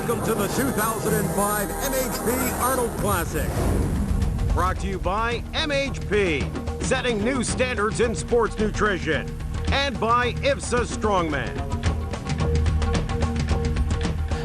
Welcome to the 2005 MHP Arnold Classic. Brought to you by MHP, setting new standards in sports nutrition. And by Vasyl Strongman.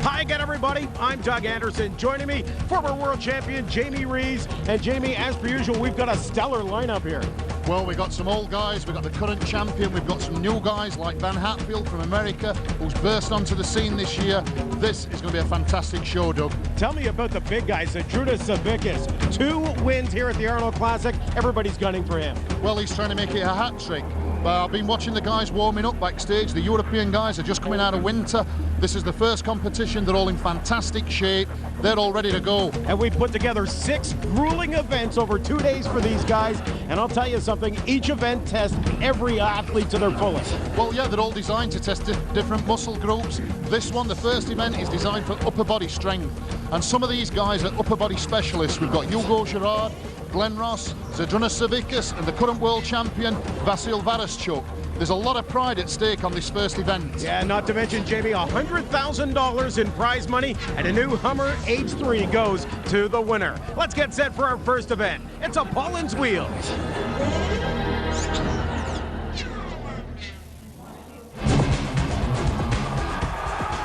Hi again, everybody. I'm Doug Anderson. Joining me, former world champion Jamie Rees. And Jamie, as per usual, we've got a stellar lineup here. Well, we've got some old guys, we've got the current champion, we've got some new guys like Van Hatfield from America, who's burst onto the scene this year. This is going to be a fantastic show, Doug. Tell me about the big guys, Zydrunas, Savickas. 2 wins here at the Arnold Classic. Everybody's gunning for him. Well, he's trying to make it a hat trick. I've been watching the guys warming up backstage. The European guys are just coming out of winter. This is the first competition. They're all in fantastic shape. They're all ready to go. And we put together 6 grueling events over 2 days for these guys. And I'll tell you something, each event tests every athlete to their fullest. Well, yeah, they're all designed to test different muscle groups. This one, the first event, is designed for upper body strength. And some of these guys are upper body specialists. We've got Hugo Girard, Glenn Ross, Zydrunas Savickas, and the current world champion, Vasyl Virastyuk. There's a lot of pride at stake on this first event. Yeah, not to mention, Jamie, $100,000 in prize money, and a new Hummer H3 goes to the winner. Let's get set for our first event. It's Apollin's Wheels.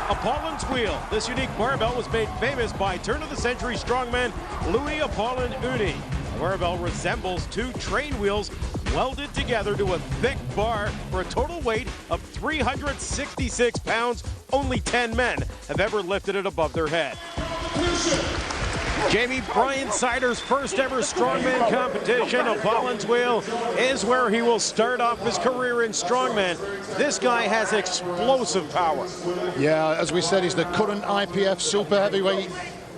Apollin's Wheel. This unique barbell was made famous by turn-of-the-century strongman Louis Apollin Uni. The barbell resembles 2 train wheels welded together to a thick bar for a total weight of 366 pounds. Only 10 men have ever lifted it above their head. Jamie, Brian Sider's first ever strongman competition, Apollin's Wheel, is where he will start off his career in strongman. This guy has explosive power. Yeah, as we said, he's the current IPF super heavyweight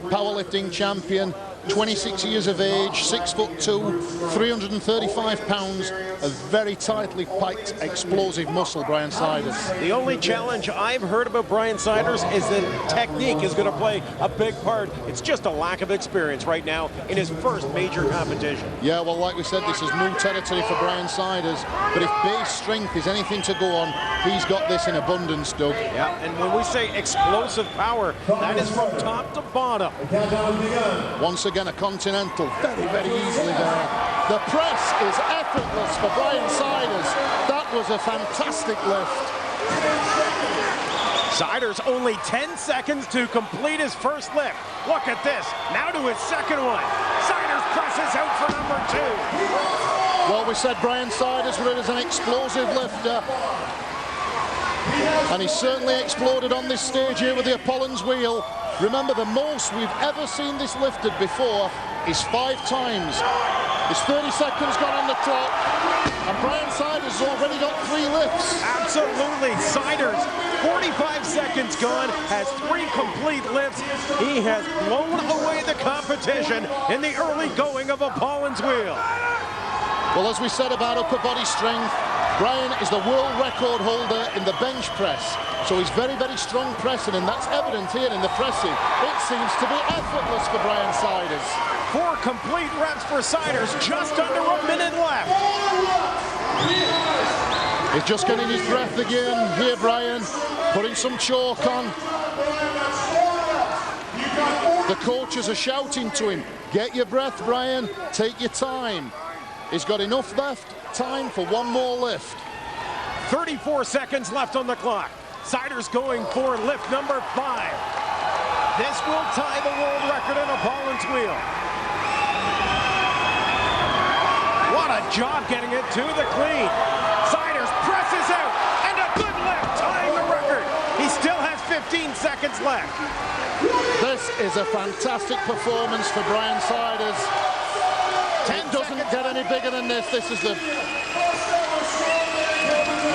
powerlifting champion. 26 years of age, 6'2", 335 pounds, a very tightly packed, explosive muscle, Brian Siders. The only challenge I've heard about Brian Siders is that technique is going to play a big part. It's just a lack of experience right now in his first major competition. Yeah, well, like we said, this is new territory for Brian Siders, but if base strength is anything to go on, he's got this in abundance, Doug. Yeah, and when we say explosive power, that is from top to bottom. Once again, a continental, very, very easily there. The press is effortless for Brian Siders. That was a fantastic lift. Siders only 10 seconds to complete his first lift. Look at this, now to his second one. Siders presses out for number 2. Well, we said Brian Siders was an explosive lifter. And he certainly exploded on this stage here with the Apollin's Wheel. Remember, the most we've ever seen this lifted before is 5 times. There's 30 seconds gone on the clock, and Brian Siders has already got 3 lifts. Absolutely, Siders, 45 seconds gone, has 3 complete lifts. He has blown away the competition in the early going of Apollin's Wheel. Well, as we said about upper body strength, Brian is the world record holder in the bench press. So he's very, very strong pressing, and that's evident here in the pressing. It seems to be effortless for Brian Siders. 4 complete reps for Siders, just under a minute left. He's just getting his breath again. Here, Brian, putting some chalk on. The coaches are shouting to him, get your breath, Brian, take your time. He's got enough time for 1 more lift. 34 seconds left on the clock. Siders going for lift number 5. This will tie the world record in Apollin's Wheel. What a job getting it to the clean. Siders presses out, and a good lift, tying the record. He still has 15 seconds left. This is a fantastic performance for Brian Siders. 10 doesn't get any bigger than this. This is the...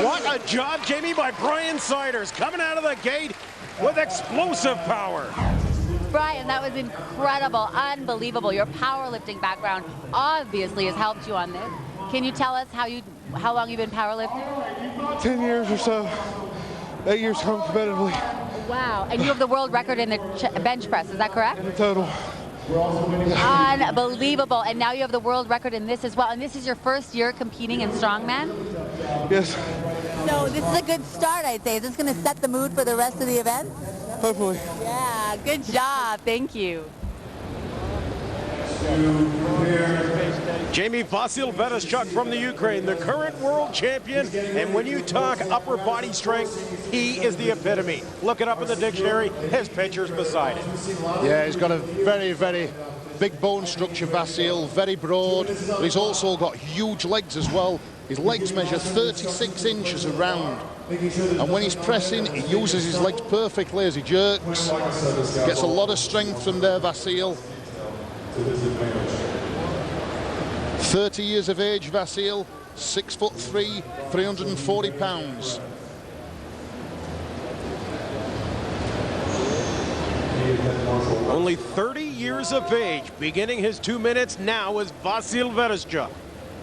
What a job, Jamie, by Brian Siders, coming out of the gate with explosive power. Brian, that was incredible, unbelievable. Your powerlifting background obviously has helped you on this. Can you tell us how long you've been powerlifting? 10 years or so. 8 years competitively. Wow, and you have the world record in the bench press, is that correct? In the total. Unbelievable, and now you have the world record in this as well. And this is your first year competing in strongman? Yes. So this is a good start, I'd say. Is this going to set the mood for the rest of the event? hopefully. Yeah, good job. Thank you. Jamie, Vasyl Virastyuk from the Ukraine, the current world champion. And when you talk upper body strength, he is the epitome. Look it up in the dictionary. His picture's beside it. Yeah, he's got a very, very big bone structure, Vasyl, very broad, but he's also got huge legs as well. His legs measure 36 inches around. And when he's pressing, he uses his legs perfectly as he jerks. Gets a lot of strength from there, Vasyl. 30 years of age, Vasyl, 6'3", 340 pounds. Only 30 years of age, beginning his 2 minutes now is Vasyl Virastyuk.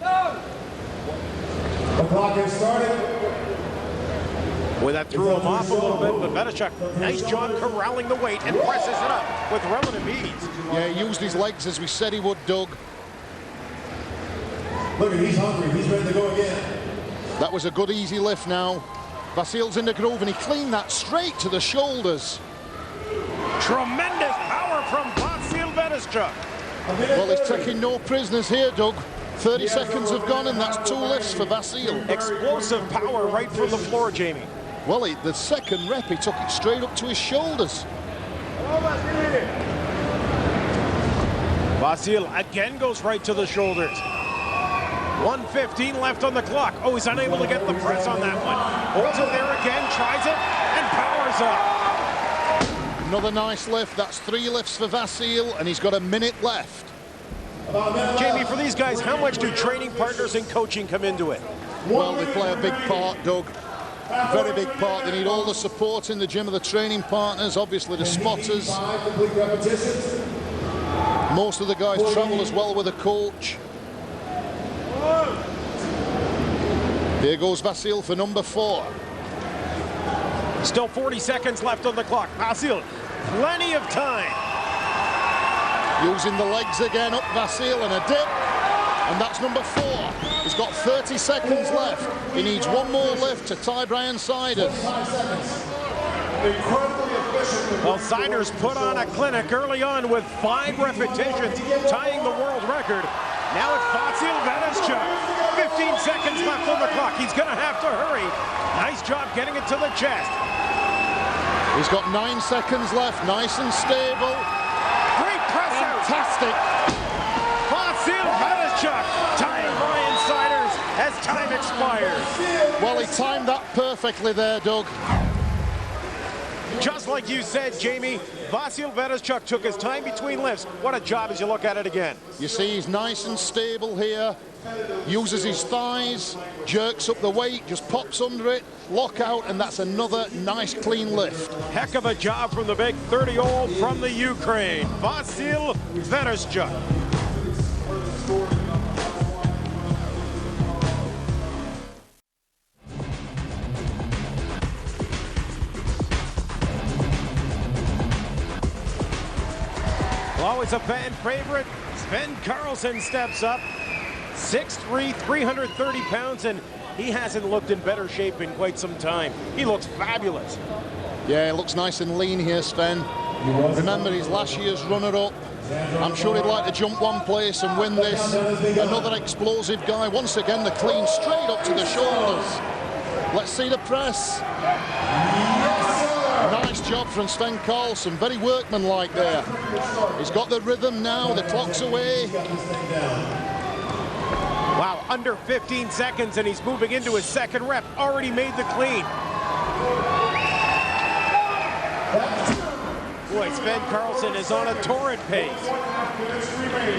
The clock has started. Boy, that threw him off a little bit, but Virastyuk, nice job corralling the weight and presses it up with relative ease. Yeah, he used his legs as we said he would, Doug. Look, he's hungry. He's ready to go again. That was a good easy lift now. Vasyl's in the groove and he cleaned that straight to the shoulders. Tremendous power from Vasyl Virastyuk. Well, he's taking no prisoners here, Doug. 30 seconds have gone and that's 2 lifts for Vasyl. Explosive power right from the floor, Jamie. Well, the second rep, he took it straight up to his shoulders. Vasyl again goes right to the shoulders. 1:15 left on the clock. Oh, he's unable to get the press on that one. Holds it there again, tries it, and powers up. Another nice lift. That's 3 lifts for Vasyl, and he's got a minute left. Jamie, for these guys, how much do training partners and coaching come into it? Well, they play a big part, Doug. Very big part. They need all the support in the gym of the training partners, obviously the spotters. Most of the guys travel as well with a coach. Here goes Vasyl for number 4. Still 40 seconds left on the clock. Vasyl, plenty of time. Using the legs again, up Vasyl and a dip. And that's number 4. He's got 30 seconds left. He needs one more lift to tie Brian Zydrunas. Well, Zydrunas put on a clinic early on with 5 repetitions, tying the world record. Now it's Vasyl Virastyuk. 15 seconds left on the clock. He's going to have to hurry. Nice job getting it to the chest. He's got 9 seconds left. Nice and stable. Great press out. Fantastic. Vasyl Virastyuk tying Brian Zydrunas as time expires. Well, he timed that perfectly there, Doug. Just like you said, Jamie, Vasyl Virastyuk took his time between lifts. What a job as you look at it again. You see, he's nice and stable here. Uses his thighs, jerks up the weight, just pops under it, lock out, and that's another nice clean lift. Heck of a job from the big 30-year-old from the Ukraine, Vasyl Virastyuk. Always a fan favorite, Svend Karlsen steps up. 6'3", 330 pounds, and he hasn't looked in better shape in quite some time. He looks fabulous. Yeah, he looks nice and lean here, Sven. Remember his last year's runner-up. I'm sure he'd like to jump one place and win this. Another explosive guy. Once again, the clean straight up to the shoulders. Let's see the press. Nice job from Svend Karlsen. Very workmanlike there. He's got the rhythm now. The clock's away. Wow, under 15 seconds, and he's moving into his second rep. Already made the clean. Boy, Svend Karlsen is on a torrid pace.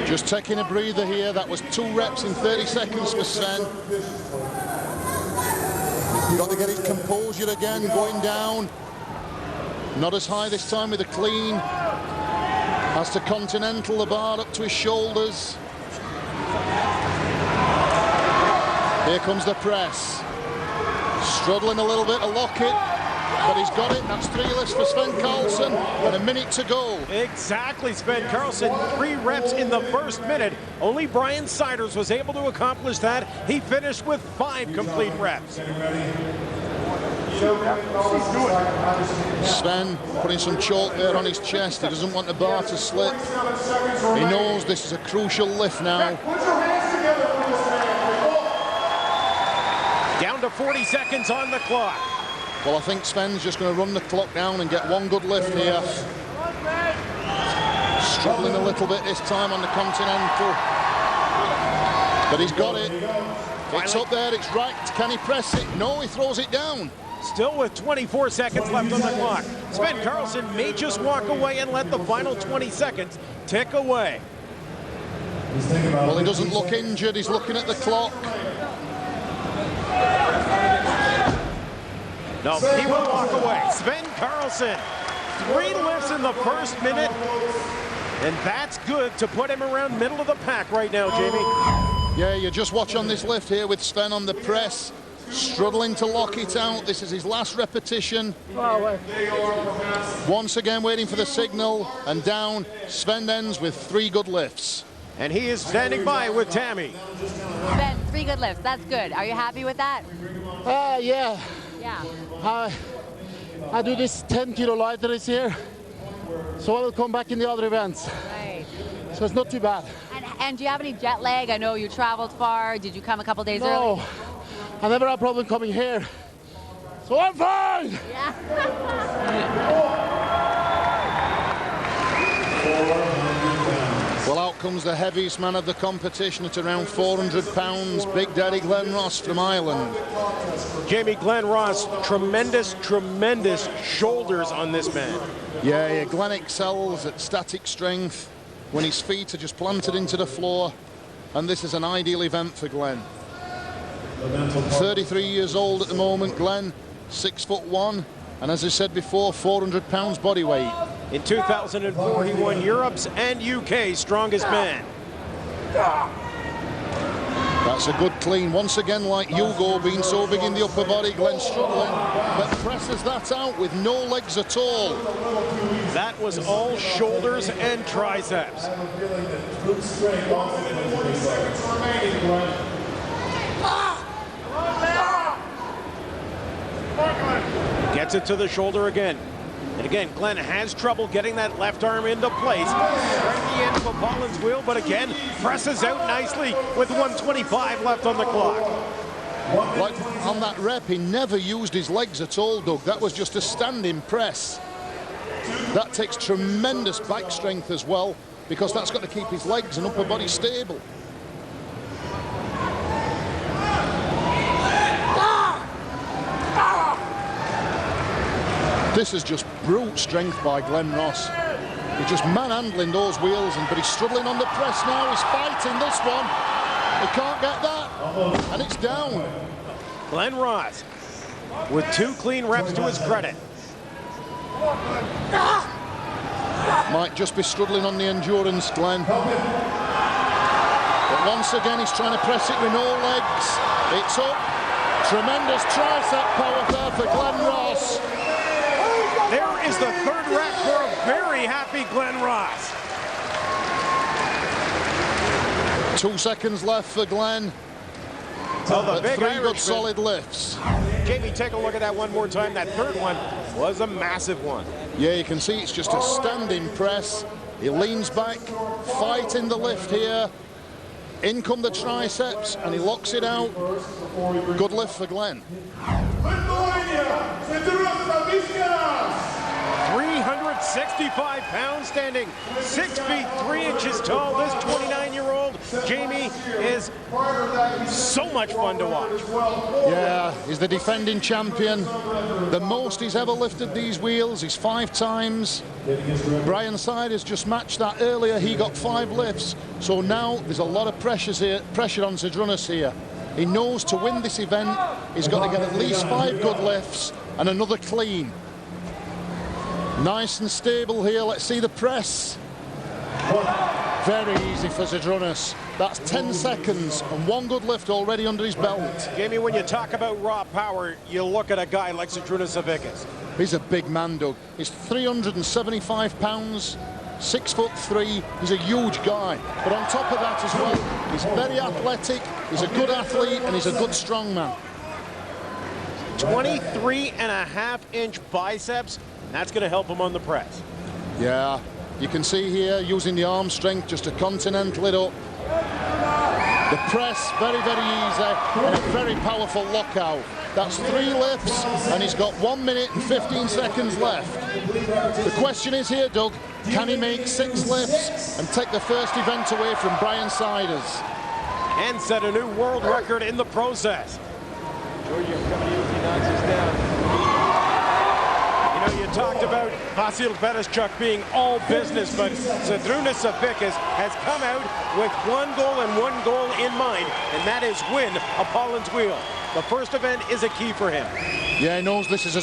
Just taking a breather here. That was 2 reps in 30 seconds for Sven. Got to get his composure again, going down. Not as high this time with a clean. Has to continental the bar up to his shoulders. Here comes the press. Struggling a little bit to lock it, but he's got it. That's 3 lifts for Svend Karlsen, and a minute to go. Exactly, Svend Karlsen, 3 reps in the first minute. Only Brian Zydrunas was able to accomplish that. He finished with 5 complete reps. Sven putting some chalk there on his chest. He doesn't want the bar to slip. He knows this is a crucial lift now. Down to 40 seconds on the clock. Well, I think Sven's just going to run the clock down and get one good lift here. Struggling a little bit this time on the Continental. But he's got it. It's up there, it's right. Can he press it? No, he throws it down. Still with 24 seconds left on the clock. Svend Karlsen may just walk away and let the final 20 seconds tick away. Well, he doesn't look injured. He's looking at the clock. No, he will walk away. Svend Karlsen, 3 lifts in the first minute. And that's good to put him around middle of the pack right now, Jamie. Yeah, you just watch on this lift here with Sven on the press, struggling to lock it out. This is his last repetition. Once again waiting for the signal, and down. Sven ends with 3 good lifts. And he is standing by with Tammy. Sven, 3 good lifts. That's good. Are you happy with that? Yeah. Yeah. I do this 10 kilo lighter this year, so I will come back in the other events. Right. So it's not too bad. And do you have any jet lag? I know you traveled far. Did you come a couple days early? No, I never had a problem coming here, so I'm fine. Yeah. Well, out comes the heaviest man of the competition at around 400 pounds, Big Daddy Glen Ross from Ireland. Jamie, Glen Ross, tremendous shoulders on this man. Yeah, Glen excels at static strength when his feet are just planted into the floor, and this is an ideal event for Glen. 33 years old at the moment, Glen, 6'1", and as I said before, 400 pounds body weight. In 2004, he won Europe's and UK's strongest man. That's a good clean. Once again, like Hugo being so big in the upper body, Glen struggling, but presses that out with no legs at all. That was all shoulders and triceps. Gets it to the shoulder again. And again, Glen has trouble getting that left arm into place. Right at the end of a Pollen's wheel, but again, presses out nicely with 125 left on the clock. Like on that rep, he never used his legs at all, Doug. That was just a standing press. That takes tremendous back strength as well, because that's got to keep his legs and upper body stable. This is just brute strength by Glen Ross. He's just manhandling those wheels, but he's struggling on the press now. He's fighting this one. He can't get that, and it's down. Glen Ross with 2 clean reps to his credit. Might just be struggling on the endurance, Glen. But once again, he's trying to press it with no legs. It's up. Tremendous tricep power there for Glen Ross. There is the 3rd rep for a very happy Glen Ross. 2 seconds left for Glen. So the big 3 good Irishman. solid lifts. Jamie, take a look at that one more time. That 3rd one was a massive one. Yeah, you can see it's just a standing press. He leans back, fighting the lift here. In come the triceps, and he locks it out. Good lift for Glen. 365 pounds, standing 6 feet 3 inches tall. This 29-year-old Jamie is so much fun to watch. Yeah, he's the defending champion. The most he's ever lifted these wheels is 5 times. Brian Siders just matched that earlier. He got 5 lifts. So now there's a lot of pressure on Zydrunas here. He knows to win this event, he's got to get at least 5 good lifts and another clean. Nice and stable here. Let's see the press. Very easy for Zydrunas. That's 10 seconds and 1 good lift already under his belt. Jamie, when you talk about raw power, you look at a guy like Zydrunas Savickas. He's a big man, Doug. He's 375 pounds, 6'3". He's a huge guy. But on top of that as well, he's very athletic, he's a good athlete, and he's a good strong man. 23.5-inch biceps. That's going to help him on the press. Yeah, you can see here using the arm strength just to continental it up. The press, very, very easy, and a very powerful lockout. That's 3 lifts, and he's got 1 minute and 15 seconds left. The question is here, Doug, can he make 6 lifts and take the first event away from Brian Siders? And set a new world record in the process. Georgia, coming to you if he knocks us down. You know, you talked about Vasyl Virastyuk being all business, but Zydrunas Savickas has come out with 1 goal and 1 goal in mind, and that is win Apollin's Wheel. The first event is a key for him. Yeah, he knows this is a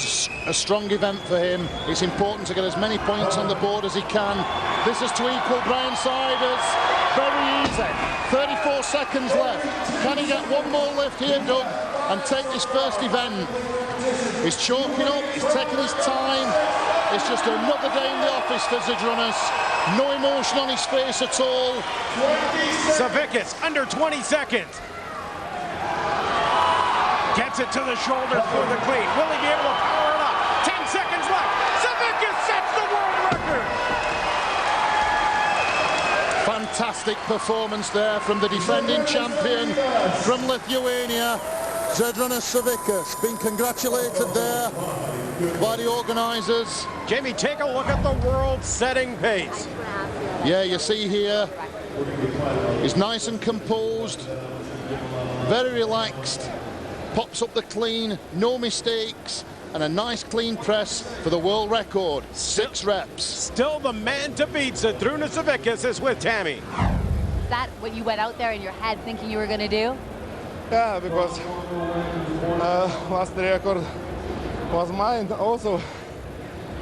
strong event for him. It's important to get as many points on the board as he can. This is to equal Brian Siders. Very easy. 34 seconds left. Can he get 1 more lift here, Doug, and take this first event? He's choking up, he's taking his time. It's just another day in the office for Zydrunas. No emotion on his face at all. Savickas, under 20 seconds. Gets it to the shoulder through the cleat. Will he be able to power it up? 10 seconds left. Savickas sets the world record. Fantastic performance there from the defending champion from Lithuania, Zydrunas Savickas, being congratulated there by the organisers. Jamie, take a look at the world-setting pace. Yeah, you see here, he's nice and composed, very relaxed, pops up the clean, no mistakes, and a nice clean press for the world record, 6 reps. Still the man to beat. Zydrunas Savickas is with Tammy. Is that what you went out there in your head thinking you were going to do? Yeah, because last record was mine also,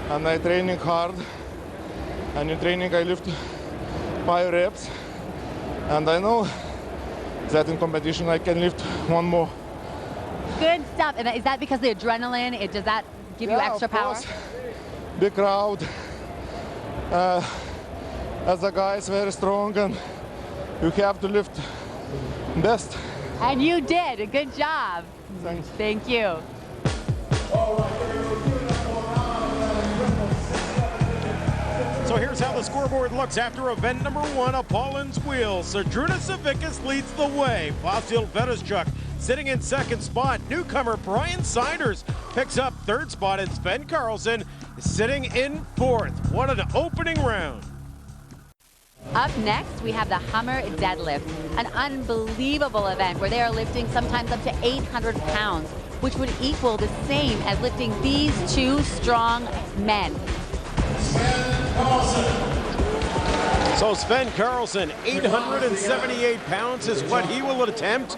and I training hard, and in training I lift 5 reps, and I know that in competition I can lift 1 more. Good stuff. And is that because the adrenaline, does that give you extra power? Big crowd, as the guy is very strong, and you have to lift best. And you did. A good job. Thanks. Thank you. So here's how the scoreboard looks after event number 1, Apollin's Wheel. Zydrunas Savickas leads the way. Vasyl Virastyuk sitting in 2nd spot. Newcomer Brian Siders picks up 3rd spot, and Svend Karlsen is sitting in 4th. What an opening round. Up next, we have the Hummer deadlift, an unbelievable event where they are lifting sometimes up to 800 pounds, which would equal the same as lifting these 2 strong men. So Svend Karlsen, 878 pounds is what he will attempt.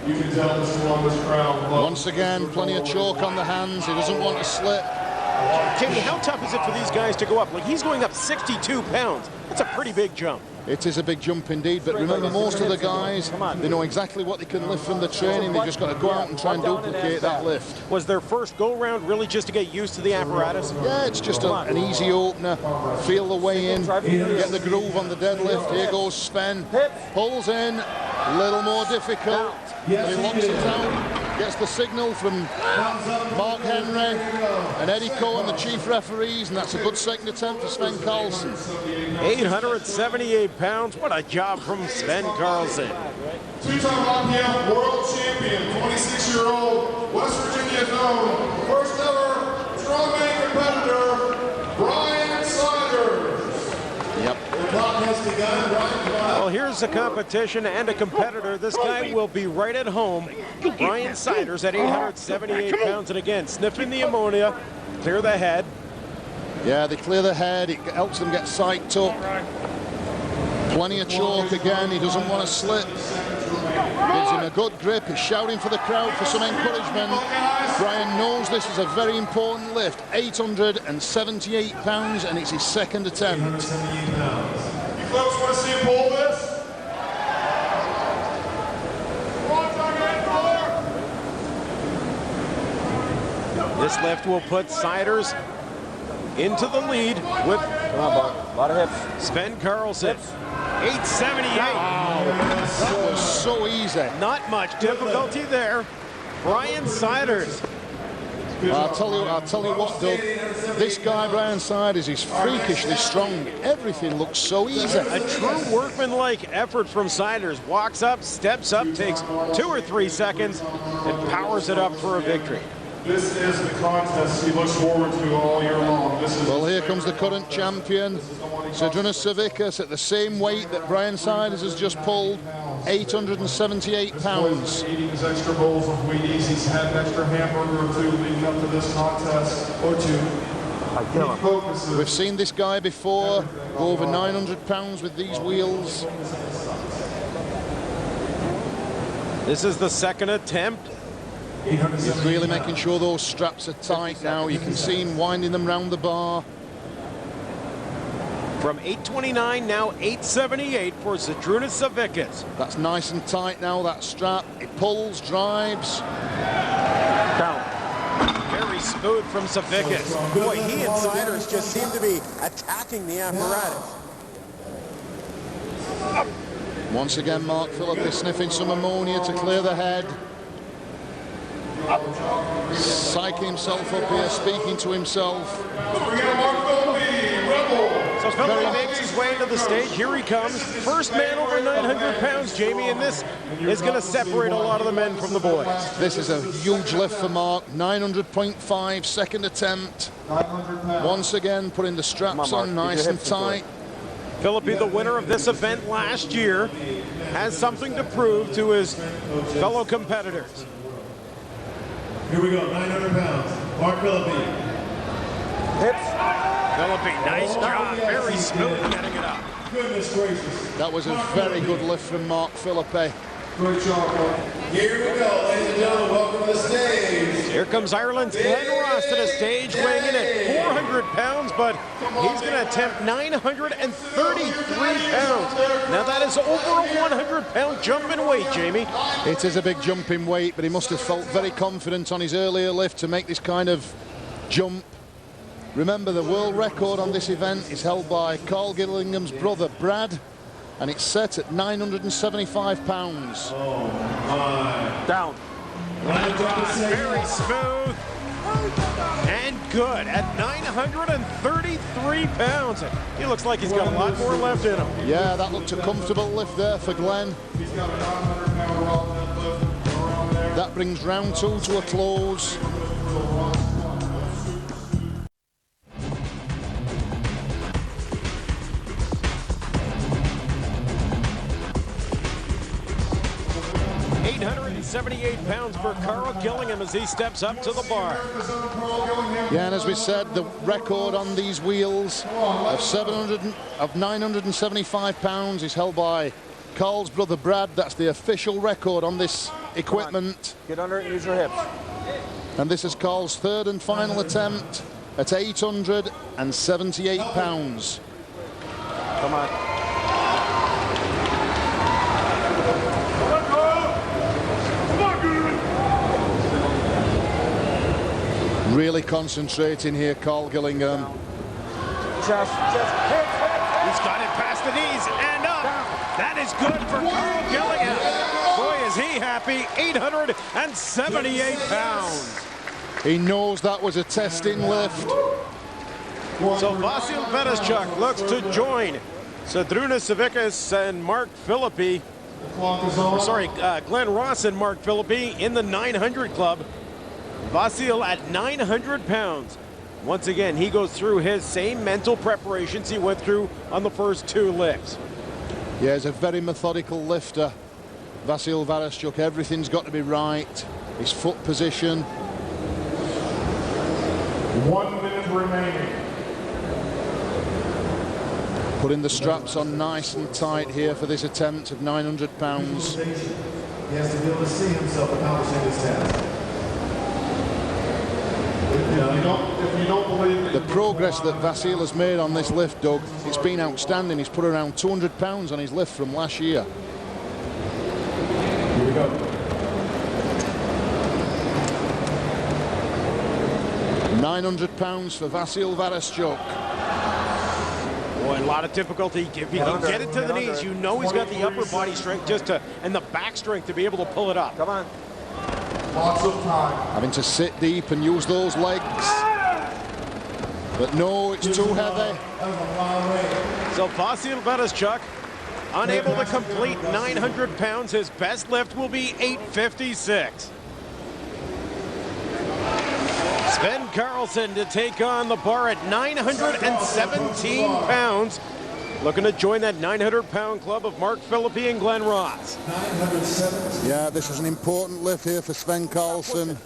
You can tell the strongest crowd. Once again, plenty of chalk on the hands. He doesn't want to slip. Jamie, how tough is it for these guys to go up? Like, he's going up 62 pounds. That's a pretty big jump. It is a big jump indeed, but remember, most of the guys, they know exactly what they can lift from the training. They've just got to go out and try and duplicate that lift. Was their first go-round really just to get used to the apparatus? Yeah, it's just an easy opener. Feel the way in, get the groove on the deadlift. Here goes Sven, pulls in, a little more difficult, but he locks it out. Gets the signal from Mark Henry and Eddie Cohen, the chief referees, and that's a good second attempt for Svend Karlsen. 878 pounds. What a job from Svend Karlsen. 2-time Olympian world champion, 26-year-old West Virginia known, first ever strongman competitor, Brian Siders. Yep. The clock has begun. Well, here's the competition and a competitor. This guy will be right at home. Brian Siders at 878 pounds, and again, sniffing the ammonia, clear the head. Yeah, they clear the head. It helps them get psyched up. Plenty of chalk again. He doesn't want to slip. Gives him a good grip. He's shouting for the crowd for some encouragement. Brian knows this is a very important lift. 878 pounds, and it's his second attempt. You folks want to see him pull this? This lift will put Siders into the lead with Come on, Bob. A lot of hips. Svend Karlsen. 878. That was so easy. Not much difficulty there. Brian Siders I'll tell you what, Doug. This guy, Brian Siders, is freakishly strong. Everything looks so easy. A true workmanlike effort from Siders. Walks up, steps up, takes 2 or 3 seconds, and powers it up for a victory. This is the contest he looks forward to all year long. Well, here comes the current champion, Zydrunas Savickas, at the same weight that Brian Siders has just pulled, 878 pounds. Eating his extra bowls of Wheaties, he's had an extra hamburger or 2 leading up to this contest, or 2. We've seen this guy before, go over 900 pounds with these wheels. This is the second attempt. He's really making sure those straps are tight now. You can see him winding them round the bar. From 829, now 878 for Zydrunas Savickas. That's nice and tight now, that strap. It pulls, drives. Down. Very smooth from Savickas. Boy, he and Siders just seem to be attacking the apparatus. Once again, Mark Philippi sniffing some ammonia to clear the head. Psyching himself up here, speaking to himself. So Philippi makes his way into the stage. Here he comes. First man over 900 pounds, Jamie, and this is going to separate a lot of the men from the boys. This is a huge lift for Mark. 900.5, second attempt. Once again, putting the straps on nice and tight. Philippi, the winner of this event last year, has something to prove to his fellow competitors. Here we go, 900 pounds. Mark Philippi. Hips. Philippi, nice job. Very smooth getting it up. Goodness gracious. That was a very good lift from Mark Philippi. Great job, Mark. Here we go, ladies and gentlemen. Welcome to the stage. Here comes Ireland's Glen Ross to the stage, weighing in at 400 pounds, but he's going to attempt 933 pounds. Now that is over a 100-pound jump in weight, Jamie. It is a big jump in weight, but he must have felt very confident on his earlier lift to make this kind of jump. Remember, the world record on this event is held by Carl Gillingham's brother, Brad, and it's set at 975 pounds. Oh, my. Down. Very smooth and good at 933 pounds. He looks like he's got a lot more left in him. Yeah, that looked a comfortable lift there for Glenn. He's got a 900-pound rock deadlift around there. That brings round 2 to a close. £78 for Carl Gillingham as he steps up to the bar. Yeah, and as we said, the record on these wheels of 975 pounds is held by Carl's brother Brad. That's the official record on this equipment. Get under it and use your hips. And this is Carl's third and final attempt at 878 pounds. Come on. Really concentrating here, Carl Gillingham. Chest, hip. He's got it past the knees and up. That is good for Carl Gillingham. Boy, is he happy. 878 pounds. He knows that was a testing lift. So Vasyl Virastyuk looks to join Zydrunas Savickas and Mark Philippi. Glen Ross and Mark Philippi in the 900 club. Vasyl at 900 pounds. Once again, he goes through his same mental preparations he went through on the first 2 lifts. Yeah, he's a very methodical lifter. Vasyl Virastyuk, everything's got to be right. His foot position. 1 minute remaining. Putting the straps on nice and tight here for this attempt of 900 pounds. He has to be able to see himself accomplishing this task. If you don't believe The progress that Vasyl has made on this lift, Doug, it's been outstanding. He's put around 200 pounds on his lift from last year. Here we go. 900 pounds for Vasyl Virastyuk. Boy, a lot of difficulty. If he can get it to the knees, you know he's got the upper body strength and the back strength to be able to pull it up. Come on. Lots of time. Having to sit deep and use those legs. But no, it's too heavy. So Vasyl Virastyuk unable to complete 900 pounds. His best lift will be 856. Svend Karlsen to take on the bar at 917 pounds. Looking to join that 900-pound club of Mark Philippi and Glenn Ross. Yeah, this is an important lift here for Svend Karlsen.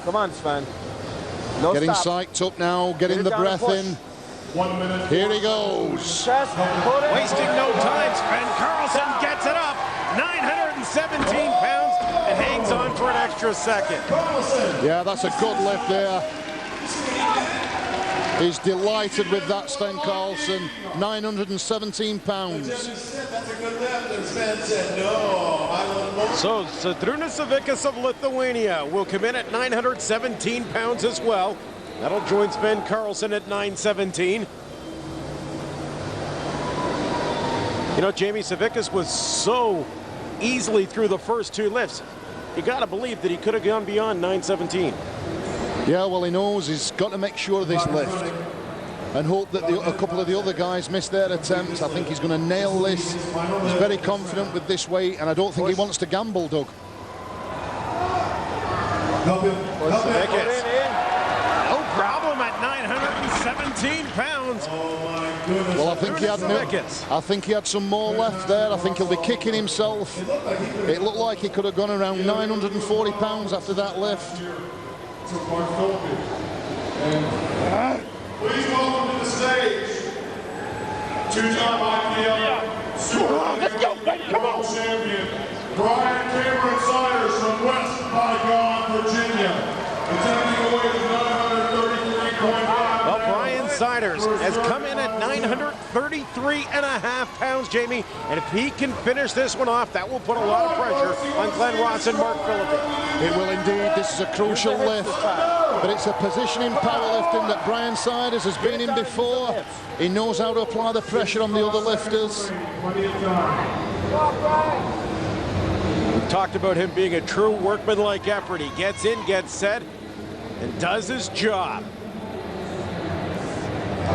Come on, Sven. No Getting stop. psyched up now, getting Get it the down and breath push. in. 1 minute. Here he goes. Chest, put it. Wasting no time, Svend Karlsen gets it up. 917 pounds and hangs on for an extra second. Yeah, that's a good lift there. He's delighted with that, Svend Karlsen. 917 pounds. So Zydrunas Savickas of Lithuania will come in at 917 pounds as well. That'll join Svend Karlsen at 917. You know, Jamie, Savickas was so easily through the first two lifts. You got to believe that he could have gone beyond 917. Yeah, well, he knows he's got to make sure of this lift and hope that a couple of the other guys miss their attempts. I think he's going to nail this. He's very confident with this weight, and I don't think he wants to gamble, Doug. Savickas, no problem at 917 pounds. Well, I think he had some more left there. I think he'll be kicking himself. It looked like he could have gone around 940 pounds after that lift. Please welcome to the stage, two-time IPL Super World Champion, Brian Cameron Siders from West Bygone, Virginia. Attempting a weight of 933.5. Well, Brian Siders has come in at 933.5 pounds, Jamie, and if he can finish this one off, that will put a lot of pressure on Glenn Ross and Mark Philippi. It will indeed. This is a crucial lift, but it's a position in powerlifting that Brian Siders has been in before. He knows how to apply the pressure on the other lifters. We've talked about him being a true workmanlike effort. He gets in, gets set, and does his job.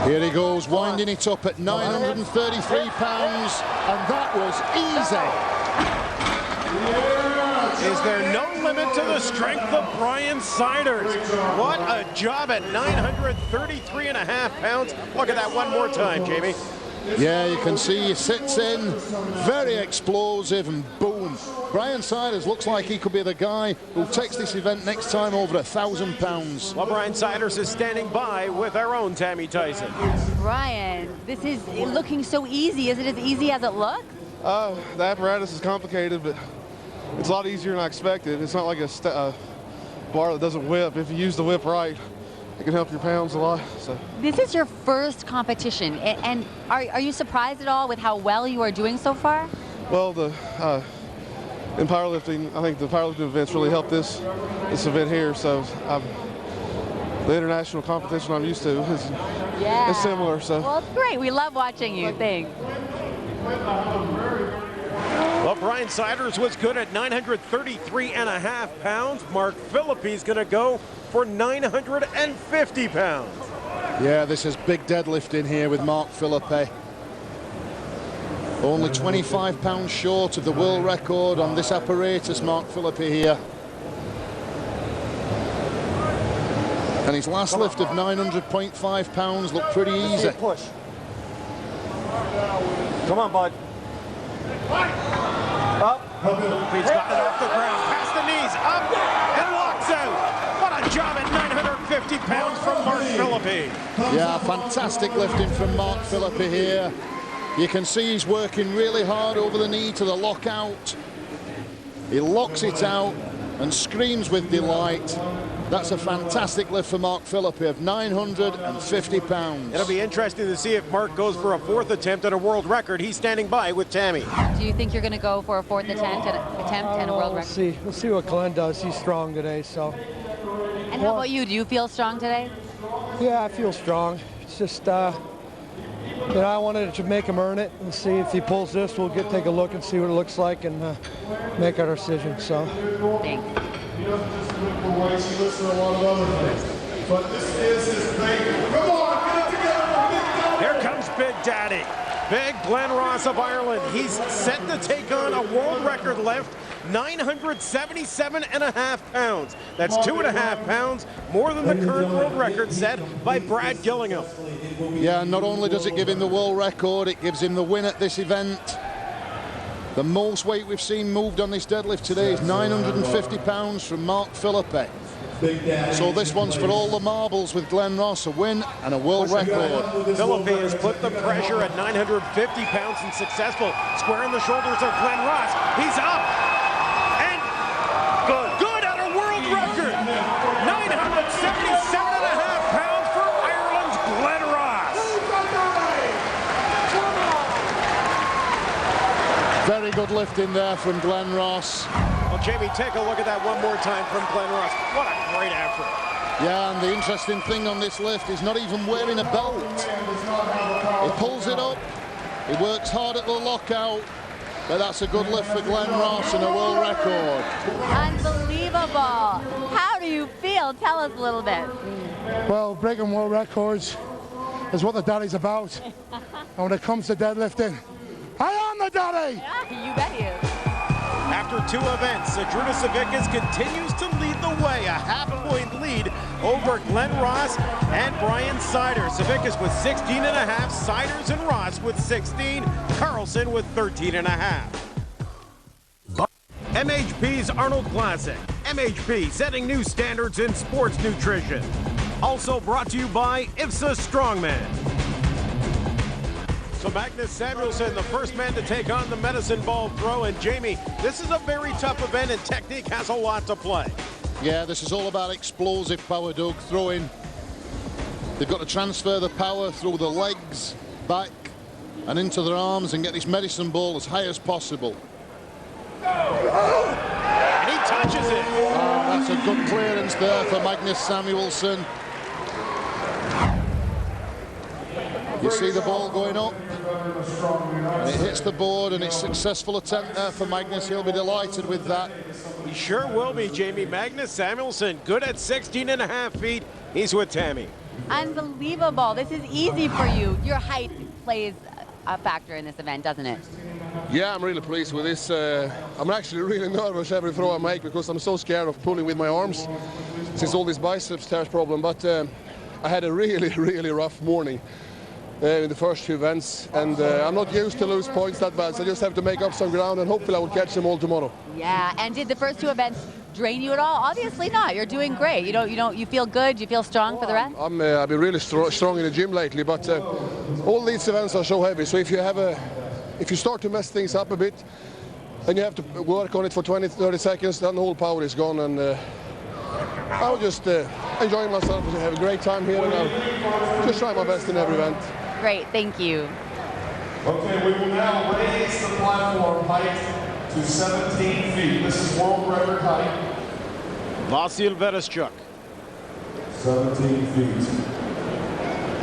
Here he goes, winding it up at 933 pounds, and that was easy. Is there no limit to the strength of Brian Siders? What a job at 933.5 pounds. Look at that one more time, Jamie. Yeah, you can see he sits in, very explosive, and boom. Brian Siders looks like he could be the guy who takes this event next time over 1,000 pounds. Well, Brian Siders is standing by with our own Tammy Tyson. Brian, this is looking so easy. Is it as easy as it looks? The apparatus is complicated, but it's a lot easier than I expected. It's not like a bar that doesn't whip. If you use the whip right, it can help your pounds a lot. So This is your first competition, and are you surprised at all with how well you are doing so far? well, in powerlifting, I think the powerlifting events really helped this event here. So the international competition I'm used to is similar. So Well, it's great. We love watching you. Thanks. Well, Brian Siders was good at 933.5 pounds. Mark Philippi's going to go for 950 pounds. Yeah, this is big deadlift in here with Mark Philippi. Only 25 pounds short of the world record on this apparatus, Mark Philippi here. And his last lift of 900.5 pounds looked pretty easy. Push. Come on, bud. Up. He's got it off the ground, past the knees, up, and locks out. What a job at 950 pounds from Mark Philippi. Yeah, fantastic lifting from Mark Philippi here. You can see he's working really hard over the knee to the lockout. He locks it out and screams with delight. That's a fantastic lift for Mark Philippi of 950 pounds. It'll be interesting to see if Mark goes for a fourth attempt at a world record. He's standing by with Tammy. Do you think you're going to go for a fourth attempt and a world record? We'll see what Glenn does. He's strong today, so. And how about you? Do you feel strong today? Yeah, I feel strong. It's just, You know, I wanted to make him earn it and see if he pulls this. We'll take a look and see what it looks like and make our decision. So. Thanks. He doesn't just look for weights, he looks for a lot of other things. But this is his baby. Come on, get it together for Big Daddy! Here comes Big Daddy. Big Glen Ross of Ireland. He's set to take on a world record lift, 977.5 pounds. That's 2.5 pounds more than the current world record set by Brad Gillingham. Yeah, not only does it give him the world record, it gives him the win at this event. The most weight we've seen moved on this deadlift today is 950 pounds from Mark Philippi. So this one's for all the marbles with Glen Ross, a win and a world record. Philippi has put the pressure at 950 pounds and successful. Squaring the shoulders of Glen Ross. He's up. And good at a world record. 977.5 pounds for Ireland's Glen Ross. Very good lifting there from Glen Ross. Well, Jamie, take a look at that one more time from Glen Ross. What a great effort. Yeah, and the interesting thing on this lift is not even wearing a belt. He pulls it up, he works hard at the lockout, but that's a good lift for Glen Ross and a world record. Unbelievable. How do you feel? Tell us a little bit. Well, breaking world records is what the daddy's about. And when it comes to deadlifting, I am the daddy! Yeah, you bet he is. After two events, Zydrunas Savickas continues to lead the way, a half-point lead over Glen Ross and Brian Siders. Savickas with 16.5, Siders and Ross with 16, Karlsen with 13.5. MHP's Arnold Classic. MHP setting new standards in sports nutrition. Also brought to you by IFSA Strongman. So Magnus Samuelsson, the first man to take on the medicine ball throw. And Jamie, this is a very tough event and technique has a lot to play. Yeah, this is all about explosive power, Doug, throwing. They've got to transfer the power through the legs, back, and into their arms and get this medicine ball as high as possible. And he touches it. That's a good clearance there for Magnus Samuelsson. You see the ball going up, and it hits the board, and it's a successful attempt there for Magnus. He'll be delighted with that. He sure will be, Jamie. Magnus Samuelsson, good at 16.5 feet. He's with Tammy. Unbelievable. This is easy for you. Your height plays a factor in this event, doesn't it? Yeah, I'm really pleased with this. I'm actually really nervous every throw I make because I'm so scared of pulling with my arms since all this biceps tears problem. But I had a really, really rough morning in the first few events, and I'm not used to lose points that bad, so I just have to make up some ground, and hopefully I will catch them all tomorrow. Yeah, and did the first two events drain you at all? Obviously not. You're doing great. You feel good. You feel strong for the rest. I've been really strong in the gym lately, but all these events are so heavy. So if you start to mess things up a bit, and you have to work on it for 20-30 seconds, then the whole power is gone, and I'll just enjoy myself and have a great time here, and I'll just try my best in every event. Great, thank you. Okay, we will now raise the platform height to 17 feet. This is world record height. Vasyl Virastyuk. 17 feet.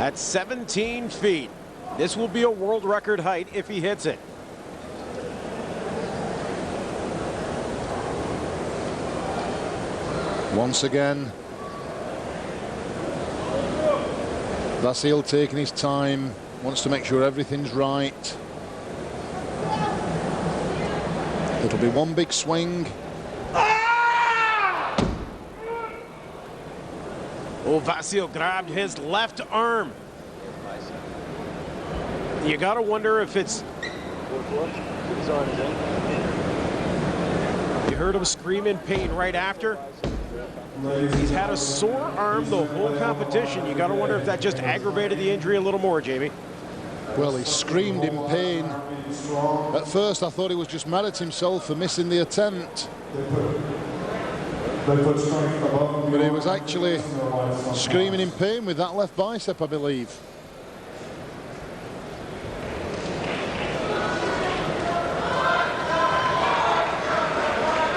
At 17 feet. This will be a world record height if he hits it. Once again, Vasyl taking his time, wants to make sure everything's right. It'll be one big swing. Oh, Vasyl grabbed his left arm. You gotta wonder if it's... You heard him scream in pain right after. He's had a sore arm the whole competition. You gotta wonder if that just aggravated the injury a little more, Jamie. Well, he screamed in pain. At first, I thought he was just mad at himself for missing the attempt. But he was actually screaming in pain with that left bicep, I believe.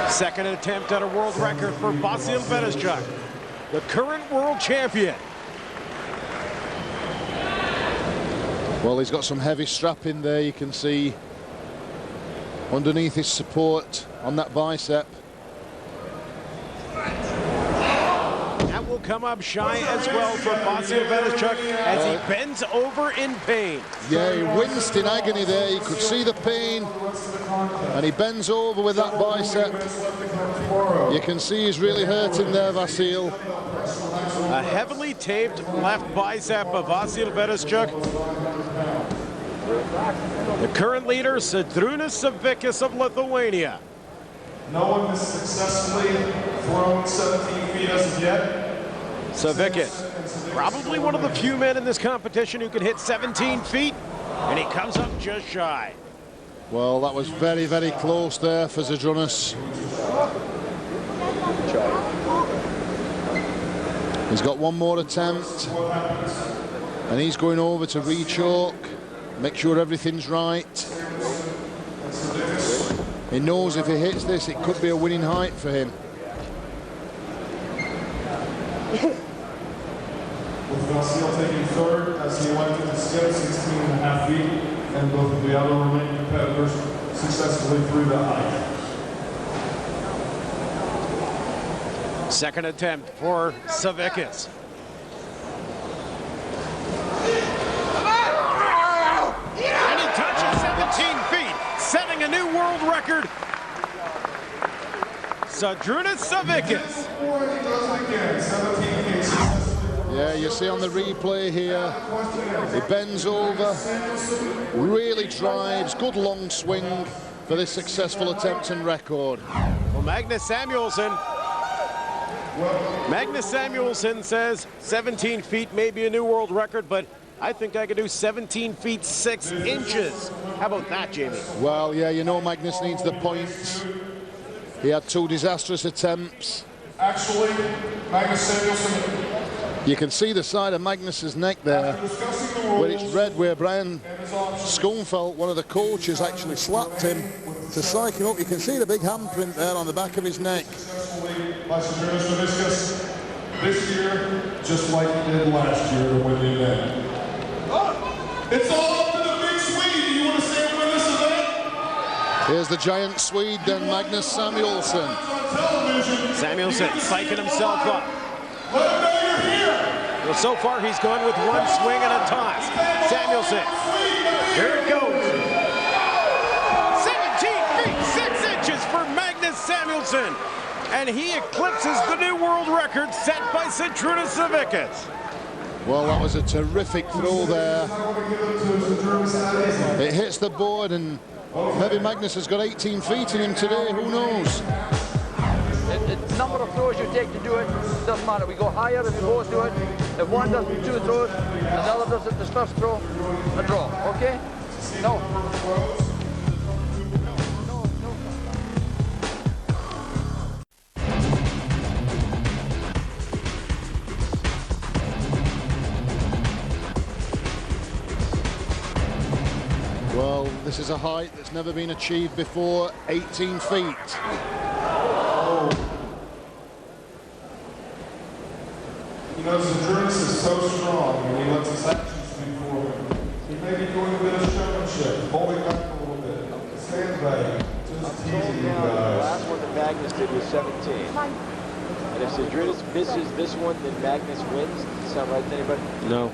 Second attempt at a world record for Vasyl Virastyuk, the current world champion. Well, he's got some heavy strap in there, you can see underneath his support on that bicep. That will come up shy as well for Vasyl Virastyuk as he bends over in pain. Yeah, he winced in agony there. You could see the pain. And he bends over with that bicep. You can see he's really hurting there, Vasyl. A heavily taped left bicep of Vasyl Virastyuk. The current leader, Zydrunas Savickas of Lithuania. No one has successfully thrown 17 feet as of yet. Savickas, probably one of the few men in this competition who can hit 17 feet, and he comes up just shy. Well, that was very, very close there for Zydrunas. He's got one more attempt, and he's going over to re-choke, make sure everything's right. He knows if he hits this, it could be a winning height for him. With Vasyl taking third as he went to the skip 16.5 feet, and both of the other remaining competitors successfully through the height. Second attempt for Savickas. And he touches 17 feet, setting a new world record. Zydrunas Savickas. Yeah, you see on the replay here, he bends over, really drives, good long swing for this successful attempt and record. Well, Magnus Samuelsson says 17 feet may be a new world record, but I think I could do 17 feet 6 inches. How about that, Jamie? Well, yeah, you know Magnus needs the points. He had 2 disastrous attempts. Actually, Magnus Samuelsson. You can see the side of Magnus's neck there, where it's red, where Brian Schoenfeld, one of the coaches, actually slapped him to psych him up. You can see the big handprint there on the back of his neck. This year, just like he did last year to win the event. It's all up to the big Swede. Do you want to say him win this event? Here's the giant Swede, then Magnus Samuelsson. Samuelsson psyching himself up. Let him know you're here. Well, so far he's gone with one swing and a toss. Samuelsson, here it goes. 17 feet 6 inches for Magnus Samuelsson. And he eclipses the new world record set by Zydrunas Savickas. Well, that was a terrific throw there. It hits the board, and maybe Magnus has got 18 feet in him today, who knows? The number of throws you take to do it doesn't matter. We go higher if you both do it. If one does 2 throws, the other does it this first throw, a draw. Okay? No. Well, this is a height that's never been achieved before, 18 feet. You know, Zydrunas is so strong, and he lets his actions speak for him. He may be doing a bit of showmanship, holding back a little bit, sandbagging, just teasing you The guys. last one that Magnus did was 17. And if Zydrunas misses this one, then Magnus wins. Does that sound right to anybody? No.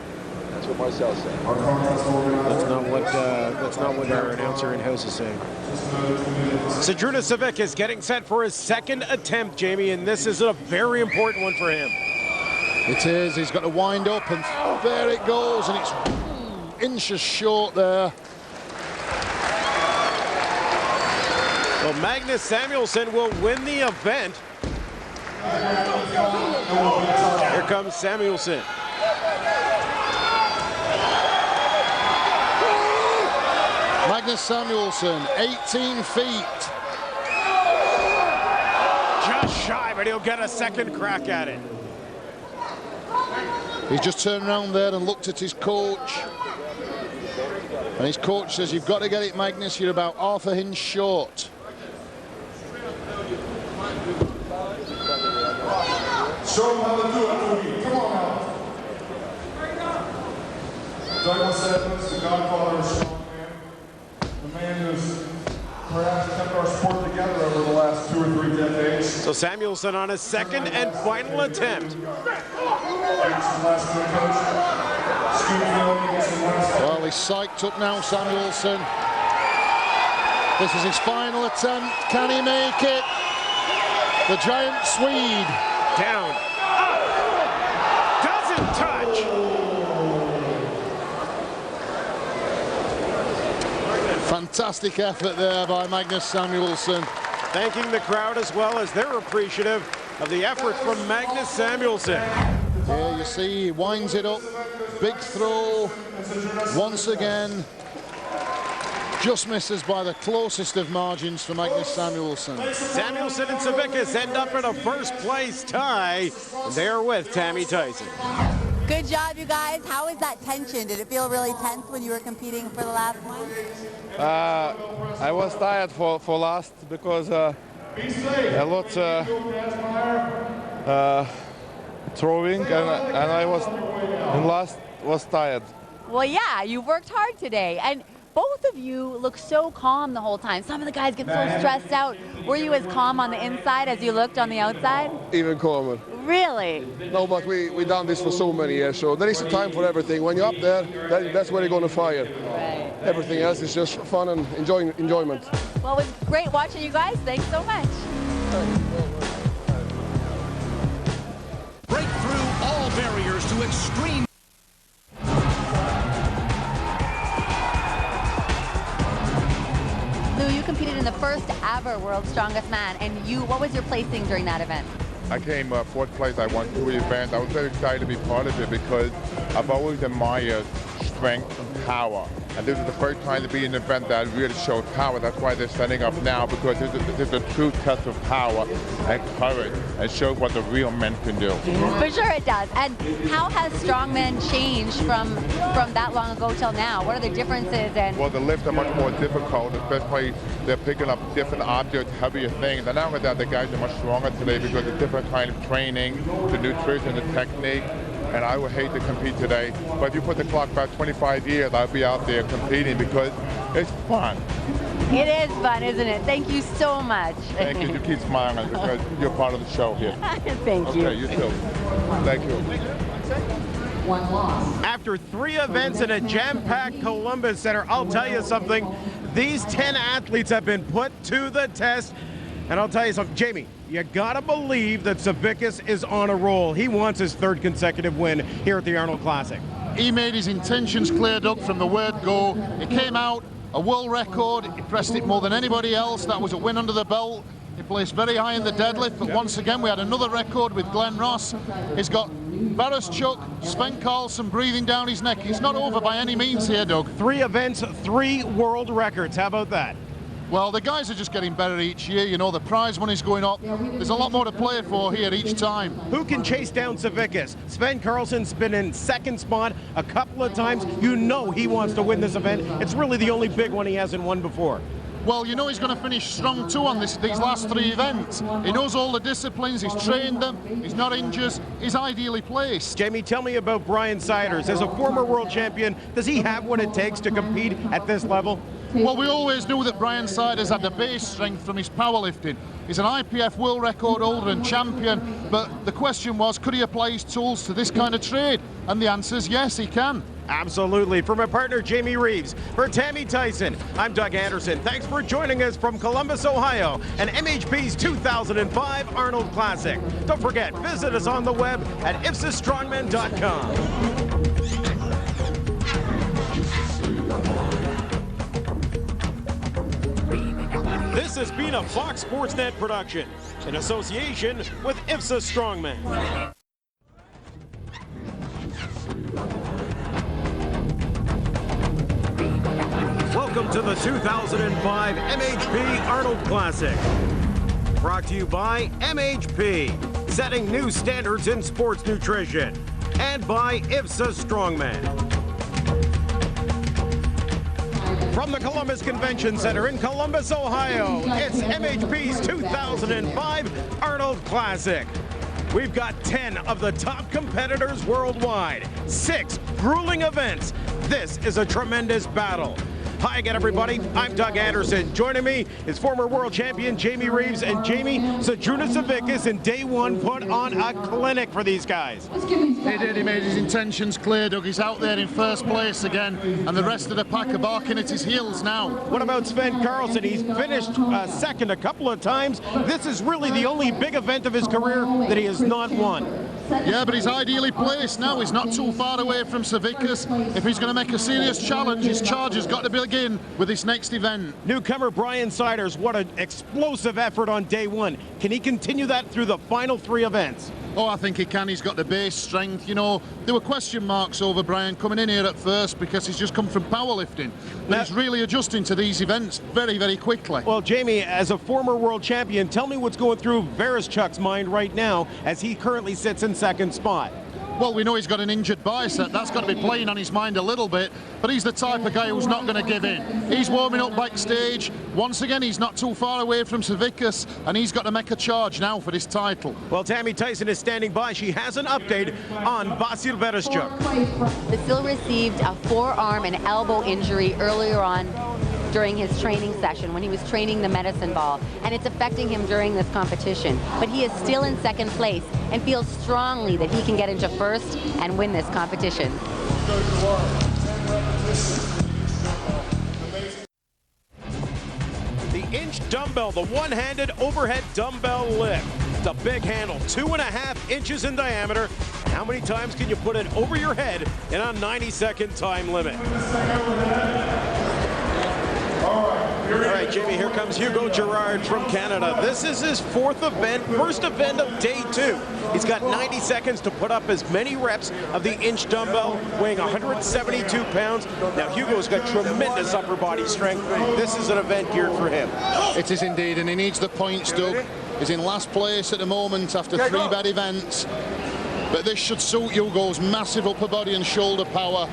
That's what Marcel's saying. Our contest organizer. That's not what our announcer in-house is saying. Zydrunas Savickas getting set for his second attempt, Jamie, and this is a very important one for him. It is, he's got to wind up, and there it goes, and it's inches short there. Well, Magnus Samuelsson will win the event. Here comes Samuelsson. Magnus Samuelsson, 18 feet. Just shy, but he'll get a second crack at it. He's just turned around there and looked at his coach. And his coach says, you've got to get it, Magnus, you're about half a hinge short. Show him how to do it, Louis. Come on now. Douglas Edmonds, godfather of strongman, the man who's perhaps kept our sport together over the last 2 or 3 decades. So Samuelson on his second and final attempt. Well, he's psyched up now, Samuelson. This is his final attempt. Can he make it? The giant Swede. Down. Up. Doesn't touch. Fantastic effort there by Magnus Samuelsson. Thanking the crowd as well as they're appreciative of the effort from Magnus Samuelsson. Here you see, he winds it up. Big throw. Once again. Just misses by the closest of margins for Magnus Samuelsson. Samuelsson and Savickas end up in a first-place tie. They're with Tammy Tyson. Good job, you guys. How was that tension? Did it feel really tense when you were competing for the last one? I was tired for last because a lot throwing and I was in last was tired. Well, yeah, you worked hard today, and both of you look so calm the whole time. Some of the guys get so stressed out. Were you as calm on the inside as you looked on the outside? Even calmer. Really? No, but we done this for so many years, so there is a time for everything. When you're up there, that's where you're going to fire. Right. Everything else is just fun and enjoyment. Well, it was great watching you guys. Thanks so much. Break through all barriers to extreme. Lou, you competed in the first ever World's Strongest Man, and what was your placing during that event? I came 4th place. I won 2 events. I was very excited to be part of it because I've always admired strength and power. And this is the first time to be in an event that really showed power. That's why they're setting up now, because this is a true test of power and courage and shows what the real men can do. For sure it does. And how has strongman changed from that long ago till now? What are the differences? And well, the lifts are much more difficult, especially they're picking up different objects, heavier things. And not only that, the guys are much stronger today because of different kind of training, the nutrition, the technique. And I would hate to compete today, but if you put the clock back 25 years, I'll be out there competing because it's fun. It is fun, isn't it? Thank you so much. Thank you. You keep smiling because you're part of the show here. Thank you. Okay, you too. Thank you. One loss. After 3 events in a jam-packed Columbus Center, I'll tell you something. These 10 athletes have been put to the test. And I'll tell you something, Jamie, you gotta believe that Savickas is on a roll. He wants his 3rd consecutive win here at the Arnold Classic. He made his intentions clear, Doug, from the word go. He came out, a world record. He pressed it more than anybody else. That was a win under the belt. He placed very high in the deadlift, but once again, we had another record with Glenn Ross. He's got Virastyuk, Svend Karlsen breathing down his neck. It's not over by any means here, Doug. 3 events, 3 world records. How about that? Well, the guys are just getting better each year. You know, the prize money's going up. There's a lot more to play for here each time. Who can chase down Savickas? Svend Karlsen's been in 2nd spot a couple of times. You know he wants to win this event. It's really the only big one he hasn't won before. Well, you know he's going to finish strong too on these last 3 events. He knows all the disciplines, he's trained them, he's not injured, he's ideally placed. Jamie, tell me about Brian Zydrunas. As a former world champion, does he have what it takes to compete at this level? Well, we always knew that Brian Zydrunas had the base strength from his powerlifting. He's an IPF world record holder and champion, but the question was, could he apply his tools to this kind of trade? And the answer is yes, he can. Absolutely. For my partner, Jamie Reeves, for Tammy Tyson, I'm Doug Anderson. Thanks for joining us from Columbus, Ohio, and MHP's 2005 Arnold Classic. Don't forget, visit us on the web at ipsastrongman.com. This has been a Fox Sportsnet production in association with IFSA Strongman. Welcome to the 2005 MHP Arnold Classic. Brought to you by MHP, setting new standards in sports nutrition, and by IFSA Strongman. From the Columbus Convention Center in Columbus, Ohio, it's MHP's 2005 Arnold Classic. We've got 10 of the top competitors worldwide, 6 grueling events, This is a tremendous battle. Hi again, everybody. I'm Doug Anderson. Joining me is former world champion Jamie Reeves, and Jamie, Zydrunas Savickas in day one put on a clinic for these guys. He did. He made his intentions clear, Doug. He's out there in first place again, and the rest of the pack are barking at his heels now. What about Svend Karlsen? He's finished second a couple of times. This is really the only big event of his career that he has not won. Yeah, but he's ideally placed now. He's not too far away from Savickas. If he's going to make a serious challenge, his charge has got to begin with this next event. Newcomer Brian Siders, what an explosive effort on day one. Can he continue that through the final three events? Oh, I think he can. He's got the base strength. You know, there were question marks over Brian coming in here at first because he's just come from powerlifting. But he's really adjusting to these events very, very quickly. Well, Jamie, as a former world champion, tell me what's going through Virastyuk's mind right now as he currently sits in second spot. Well, we know he's got an injured bicep. That's got to be playing on his mind a little bit, but he's the type of guy who's not going to give in. He's warming up backstage. Once again, he's not too far away from Savickas, and he's got to make a charge now for this title. Well, Tammy Tyson is standing by. She has an update on Vasyl Virastyuk. Vasyl received a forearm and elbow injury earlier on during his training session when he was training the medicine ball, and it's affecting him during this competition. But he is still in second place and feels strongly that he can get into first and win this competition. The inch dumbbell, the one-handed overhead dumbbell lift. The big handle, 2.5 inches in diameter. How many times can you put it over your head in a 90-second time limit? All right, Jamie, here comes Hugo Girard from Canada. This is his fourth event, first event of day two. He's got 90 seconds to put up as many reps of the inch dumbbell, weighing 172 pounds. Now, Hugo's got tremendous upper body strength. This is an event geared for him. It is indeed, and he needs the points, Doug. He's in last place at the moment after 3 bad events. But this should suit Hugo's massive upper body and shoulder power.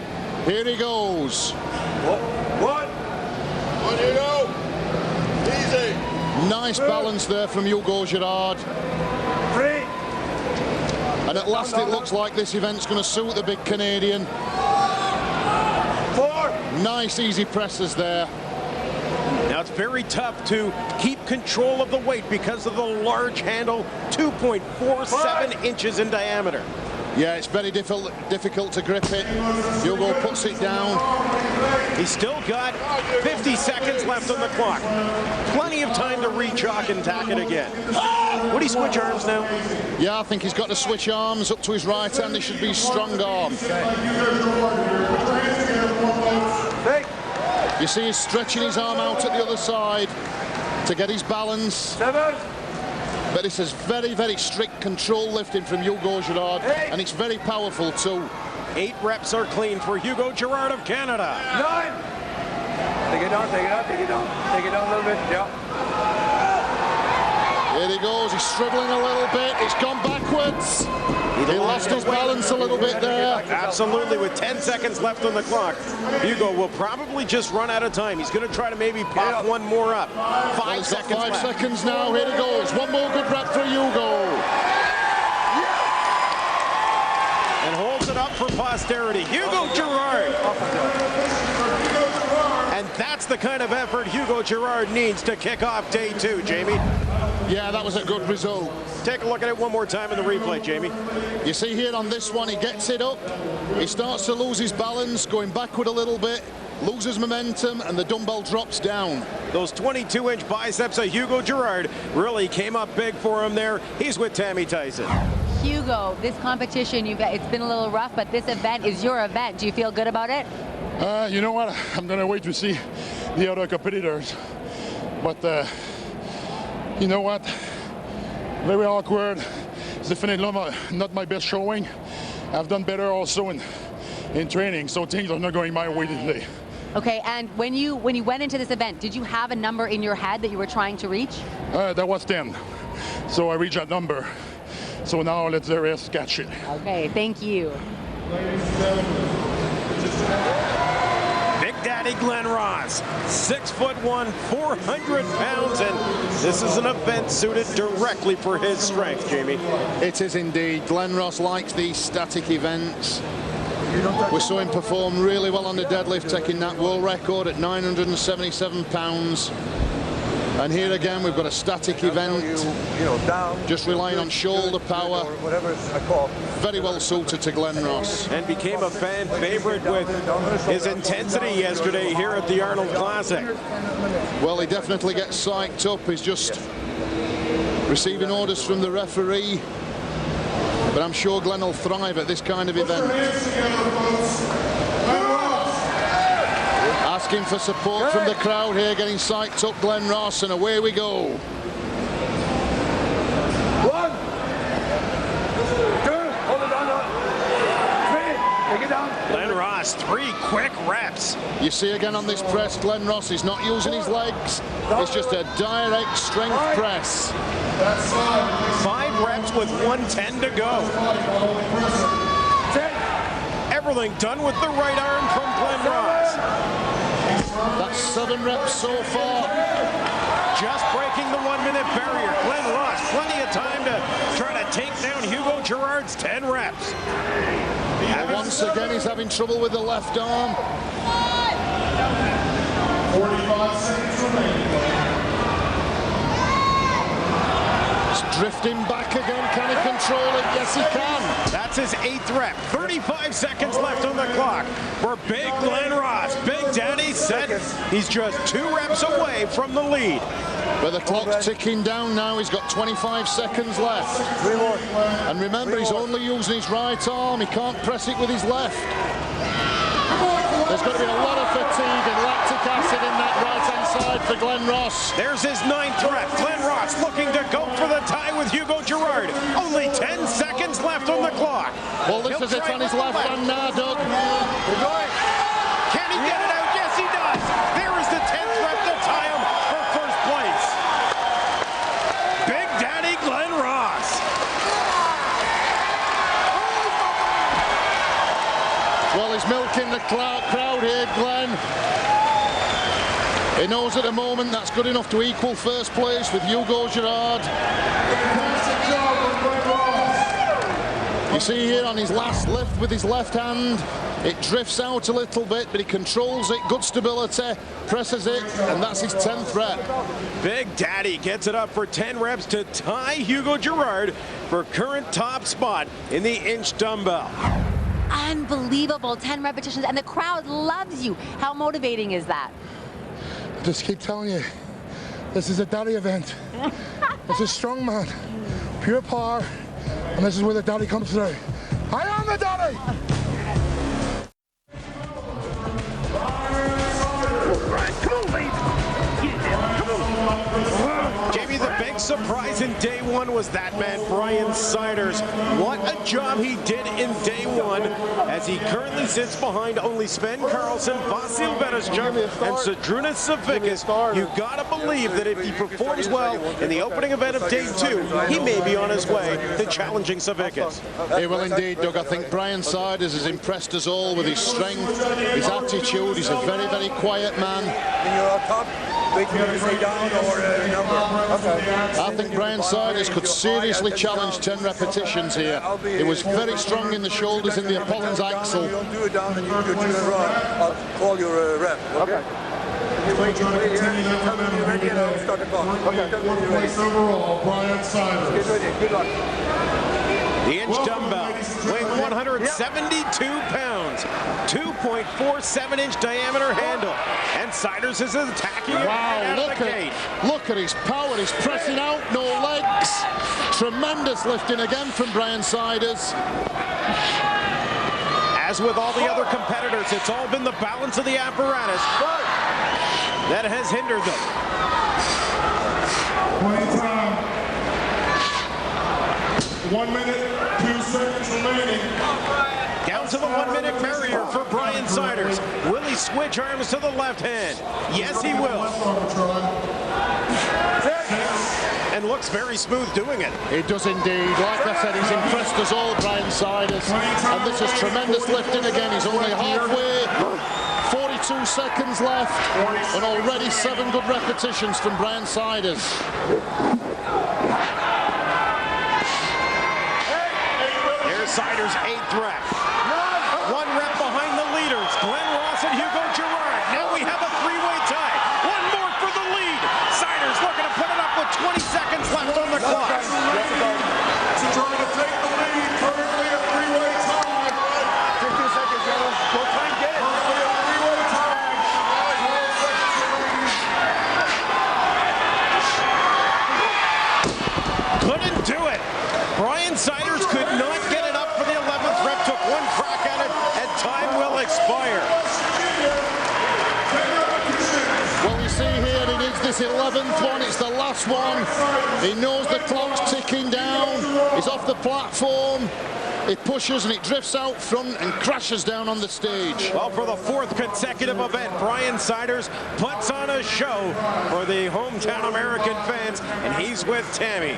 Here he goes. What? On you go. Easy. Nice balance there from Hugo Girard. 3. And at last it looks like this event's going to suit the big Canadian. 4. Nice easy presses there. Now it's very tough to keep control of the weight because of the large handle, 2.47 inches in diameter. Yeah, it's very difficult to grip it. Hugo puts it down. He's still got 50 seconds left on the clock. Plenty of time to re-chalk and tack it again. Would he switch arms now? Yeah, I think he's got to switch arms up to his right hand. He should be strong arm. You see he's stretching his arm out at the other side to get his balance. 7. But this is very, very strict control lifting from Hugo Girard, and it's very powerful too. 8 reps are clean for Hugo Girard of Canada. 9. Take it down, take it out, take it down. Take it down a little bit, yeah. Here he goes, he's struggling a little bit, he's gone backwards. He lost his balance a little bit there. Absolutely, with 10 seconds left on the clock. Hugo will probably just run out of time. He's going to try to maybe pop one more up. 5 seconds left. 5 left. seconds now, here he goes. One more good rep for Hugo. And holds it up for posterity. Hugo Girard. And that's the kind of effort Hugo Girard needs to kick off day 2, Jamie. Yeah, that was a good result. Take a look at it one more time in the replay, Jamie. You see here on this one, he gets it up. He starts to lose his balance, going backward a little bit, loses momentum, and the dumbbell drops down. Those 22-inch biceps of Hugo Girard really came up big for him there. He's with Tammy Tyson. Hugo, this competition, it's been a little rough, but this event is your event. Do you feel good about it? You know what? I'm going to wait to see the other competitors. But you know what? Very awkward. It's definitely not my best showing. I've done better also in training, so things are not going my way today. Okay, and when you went into this event, did you have a number in your head that you were trying to reach? That was 10. So I reached that number. So now let the rest catch it. Okay, thank you. Big Daddy Glenn Ross, 6'1", 400 pounds, and this is an event suited directly for his strength, Jamie. It is indeed. Glenn Ross likes these static events. We saw him perform really well on the deadlift, taking that world record at 977 pounds. And here again, we've got a static event, just relying on shoulder power. Very well suited to Glenn Ross. And became a fan favorite with his intensity yesterday here at the Arnold Classic. Well, he definitely gets psyched up. He's just receiving orders from the referee. But I'm sure Glenn will thrive at this kind of event. Asking for support from the crowd here, getting psyched up Glenn Ross, and away we go. 1, 2, hold it down, 3, take it down. Glenn Ross, 3 quick reps. You see again on this press, Glenn Ross is not using his legs. It's just a direct strength press. 5 reps with 110 to go. Everything done with the right arm from Glenn Ross. That's 7 reps so far. Just breaking the 1-minute barrier. Glenn Ross, plenty of time to try to take down Hugo Girard's 10 reps. Once again, he's having trouble with the left arm. 45 seconds remaining. Drifting back again. Can he control it? Yes, he can. That's his 8th rep. 35 seconds left on the clock for Big Glenn Ross. Big Daddy said he's just 2 reps away from the lead. But the clock's ticking down now. He's got 25 seconds left. And remember, he's only using his right arm. He can't press it with his left. There's going to be a lot of fatigue and lactic acid in that right-hand side for Glenn Ross. There's his 9th rep. Glenn Ross looking to go for the tie with Hugo Girard. Only 10 seconds left on the clock. Well, this is it on his left hand now, Doug. Can he get it out? Yes, he does. There is the 10th rep to tie him for first place. Big Daddy Glenn Ross. Well, he's milking the crowd here, Glenn. He knows at the moment that's good enough to equal first place with Hugo Girard. You see here on his last lift with his left hand, it drifts out a little bit, but he controls it, good stability, presses it, and that's his 10th rep. Big Daddy gets it up for 10 reps to tie Hugo Girard for current top spot in the inch dumbbell. Unbelievable, 10 repetitions, and the crowd loves you. How motivating is that? Just keep telling you, this is a daddy event. This is strongman, pure power, and this is where the daddy comes through. I am the daddy! Jamie, the big surprise in day 1 was that man, Brian Siders. What a job he did in day 1 as he currently sits behind only Svend Karlsen, Vasyl and Zydrunas Savickas. You gotta believe that if he performs well in the opening event of day 2, he may be on his way to challenging Savickas. He will indeed, Doug. I think Brian Siders has impressed us all with his strength, his attitude. He's a very, very quiet man. Wait for you to say down or number. Okay. I think Brian Siders could seriously challenge 10 repetitions here. He was very strong in the shoulders in the Apollon's axle. You don't do it down and you do it and run. I'll call your rep. Okay. You wait here, tell me you're ready and I'll start the clock. Okay. Place overall, Brian Siders. Get ready. Good luck. The inch dumbbell, weighing 172 pounds, 2.47-inch diameter handle, and Siders is attacking it out of the gate. Look at his power, he's pressing out, no legs. Tremendous lifting again from Brian Siders. As with all the other competitors, it's all been the balance of the apparatus that has hindered them. Playing time. 1 minute, 2 seconds remaining. Down to the 1-minute barrier for Brian Siders. Will he switch arms to the left hand? Yes, he will. And looks very smooth doing it. He does indeed. Like I said, he's impressed us all, Brian Siders. And this is tremendous lifting again. He's only halfway. 42 seconds left. And already 7 good repetitions from Brian Siders. Siders' 8th rep. 1 rep behind the leaders, Glenn Ross and Hugo Girard. Now we have a 3-way tie. 1 more for the lead. Siders looking to put it up with 20 seconds left on the clock. To try to take the lead, currently a 3-way tie. 15 seconds, fellas. Go try and get it. Currently a 3-way tie. Couldn't do it. Brian Siders could not get it up for the 11th rep. Took 1 crack at it, and time will expire. Well, you see here, he needs this 11th one. It's the last one. He knows the clock's ticking down. He's off the platform. It pushes and it drifts out front and crashes down on the stage. Well, for the 4th consecutive event, Brian Siders puts on a show for the hometown American fans, and he's with Tammy.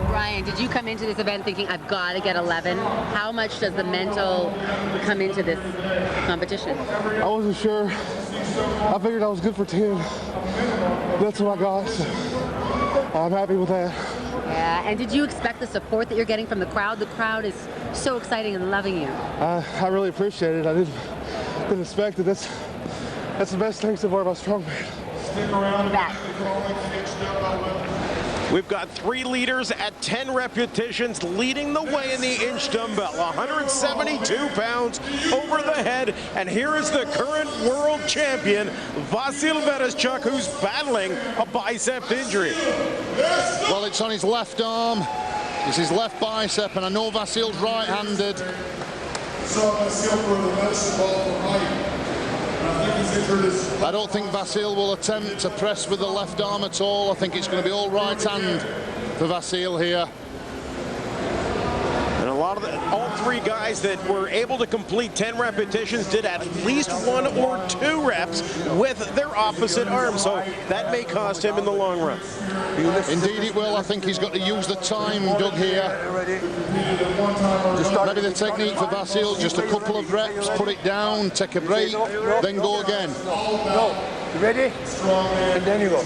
Brian, did you come into this event thinking, I've got to get 11? How much does the mental come into this competition? I wasn't sure. I figured I was good for 10. That's what I got. So I'm happy with that. Yeah, and did you expect the support that you're getting from the crowd? The crowd is so exciting and loving you. I really appreciate it. I didn't expect it. That's the best thing so far about Strongman. We've got 3 leaders at 10 repetitions leading the way in the inch dumbbell. 172 pounds over the head. And here is the current world champion, Vasyl Virastyuk, who's battling a bicep injury. Well, it's on his left arm. It's his left bicep, and I know Vasyl's right-handed. I don't think Vasyl will attempt to press with the left arm at all. I think it's going to be all right hand for Vasyl here. And a lot of all 3 guys that were able to complete 10 repetitions did at least 1 or 2 reps with their opposite arm, so that may cost him in the long run. Indeed it will. I think he's got to use the time, Doug, here. Maybe the technique for Vasyl, just a couple of reps, put it down, take a break, then go again. No. You ready? And then you go.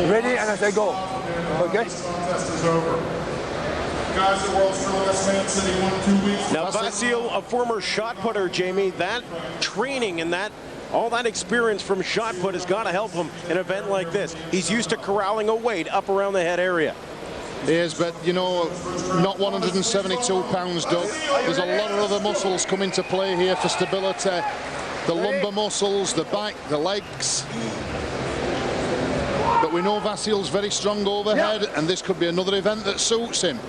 Ready, and I say go. Okay? Guys, the world's strongest man sitting 1 2 weeks. Now, Vasyl, a former shot putter, Jamie, that training and all that experience from shot put has got to help him in an event like this. He's used to corralling a weight up around the head area. He is, but, you know, not 172 pounds, Doug. There's a lot of other muscles come into play here for stability. The lumbar muscles, the back, the legs. But we know Vasyl's very strong overhead, and this could be another event that suits him.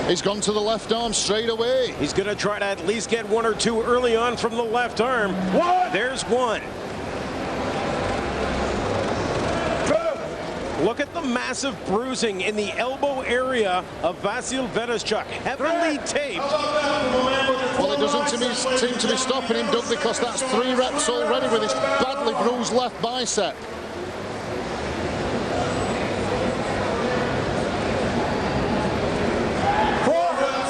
He's gone to the left arm straight away. He's going to try to at least get 1 or 2 early on from the left arm. There's 1. Look at the massive bruising in the elbow area of Vasyl Virastyuk, heavily taped. Well, it doesn't seem to be stopping him, Doug, because that's 3 reps already with his badly bruised left bicep.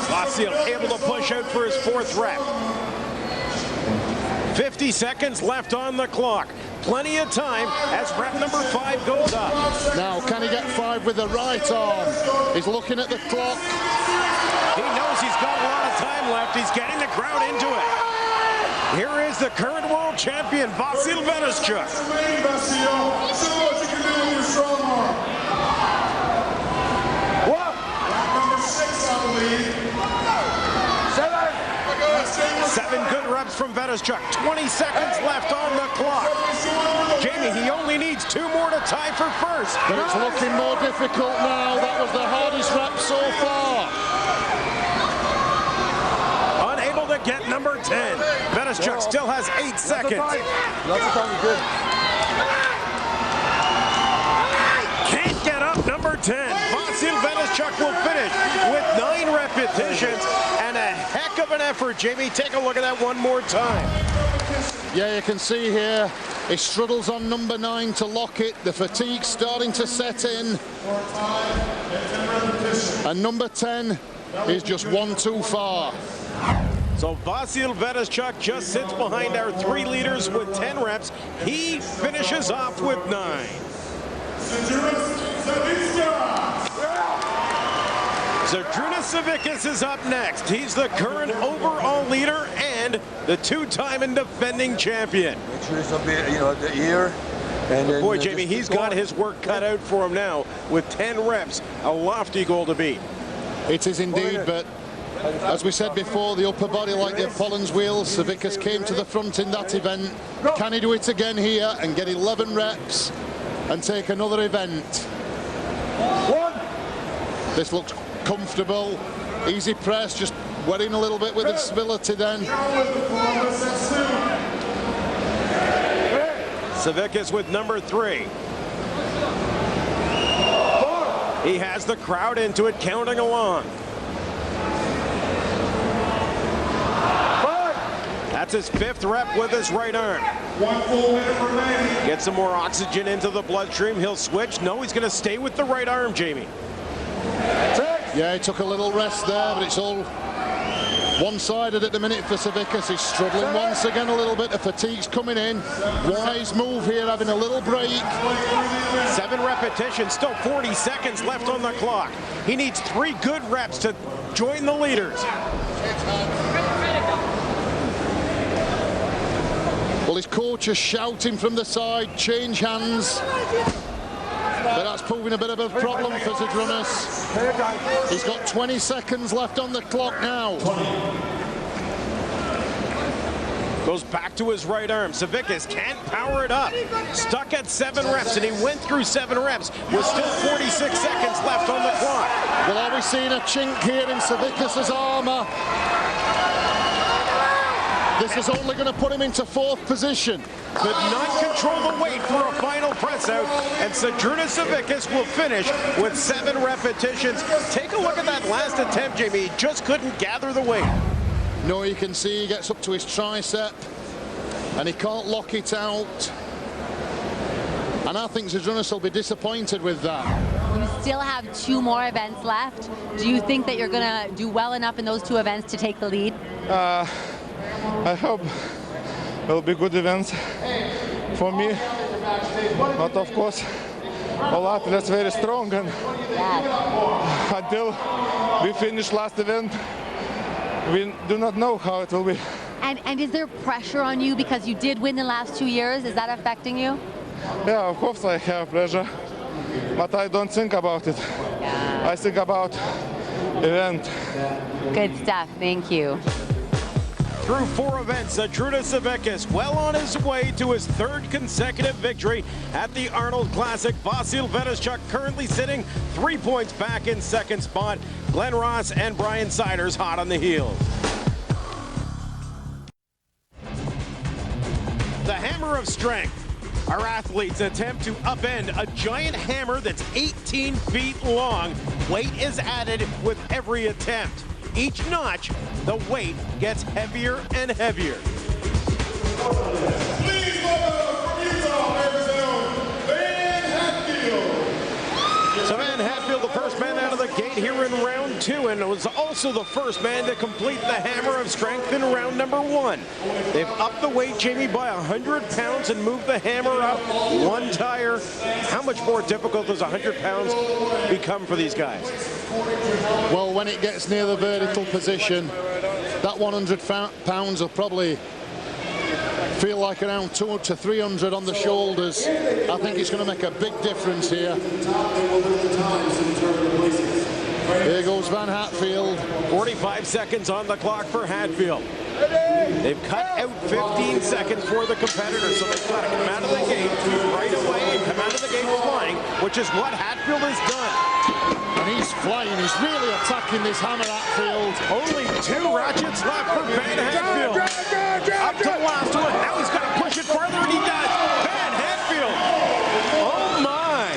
Vasyl able to push out for his 4th rep. 50 seconds left on the clock. Plenty of time as rep number 5 goes up. Now, can he get 5 with the right arm? He's looking at the clock. He knows he's got a lot of time left. He's getting the crowd into it. Here is the current world champion, Vasyl Virastyuk. Show what you can do with your strong arm. What? Number 6, I believe. 7 good reps from Virastyuk. 20 seconds left on the clock. Jamie, he only needs 2 more to tie for first. But it's looking more difficult now. That was the hardest rep so far. Unable to get number 10. Virastyuk still has 8 seconds. Lots of time is good. Can't get up number 10. Vasyl Virastyuk will finish with 9 repetitions and a heck of an effort. Jamie, take a look at that one more time. Yeah, you can see here, he struggles on number 9 to lock it. The fatigue's starting to set in. And number 10 is just 1 too far. So Vasyl Virastyuk just sits behind our 3 leaders with 10 reps. He finishes off with 9. Savickas is up next. He's the current overall leader and the two-time and defending champion. Make sure it's a bit, you know, the ear. And boy, Jamie, he's got his work cut out for him now with 10 reps, a lofty goal to beat. It is indeed, but as we said before, the upper body like the Apollon's wheel. Savickas came to the front in that event. Can he do it again here and get 11 reps and take another event? This looks comfortable, easy press, just wetting a little bit with its stability then. Savickas with number 3. He has the crowd into it, counting along. That's his 5th rep with his right arm. 1 full minute remaining. Get some more oxygen into the bloodstream. He'll switch. No, he's going to stay with the right arm, Jamie. Yeah, he took a little rest there, but it's all one-sided at the minute for Savickas. He's struggling once again a little bit. The fatigue's coming in. Wise move here, having a little break. 7 repetitions, still 40 seconds left on the clock. He needs 3 good reps to join the leaders. Well, his coach is shouting from the side, change hands. But that's proving a bit of a problem for Zydrunas. He's got 20 seconds left on the clock now. Goes back to his right arm. Savickas can't power it up. Stuck at 7 reps, and he went through 7 reps with still 46 seconds left on the clock. Well, are we seeing a chink here in Savickas' armor? This is only going to put him into 4th position. Could not control the weight for a final press out, and Zydrunas Savickas will finish with 7 repetitions. Take a look at that last attempt, Jamie. He just couldn't gather the weight. No, you can see he gets up to his tricep, and he can't lock it out. And I think Zydrunas will be disappointed with that. You still have 2 more events left. Do you think that you're going to do well enough in those 2 events to take the lead? I hope will be good events for me, but of course all athletes very strong, and until we finish last event we do not know how it will be. And is there pressure on you because you did win the last 2 years? Is that affecting you? Yeah, of course I have pressure, but I don't think about it. I think about event. Good stuff, thank you. Through 4 events, Zydrunas Savickas well on his way to his 3rd consecutive victory at the Arnold Classic. Vasyl Virastyuk currently sitting 3 points back in 2nd spot. Glenn Ross and Brian Siders hot on the heels. The hammer of strength. Our athletes attempt to upend a giant hammer that's 18 feet long. Weight is added with every attempt. Each notch, the weight gets heavier and heavier. Please welcome from Utah, Arizona, Van Hatfield. So Van Hatfield, the first man out of the gate here in round 2, and was also the first man to complete the hammer of strength in round number 1. They've upped the weight, Jamie, by 100 pounds and moved the hammer up 1 tire. How much more difficult does 100 pounds become for these guys? Well, when it gets near the vertical position, that 100 pounds will probably feel like around 200 to 300 on the shoulders. I think it's going to make a big difference here. Here goes Van Hatfield. 45 seconds on the clock for Hatfield. They've cut out 15 seconds for the competitor, so they've got to come out of the gate right away and come out of the gate flying, which is what Hatfield has done. And he's flying, he's really attacking this hammer, Hatfield. Only 2 ratchets left for Van Hatfield. Up to the last one, now he's got to push it further, and he does. Van Hatfield, oh my.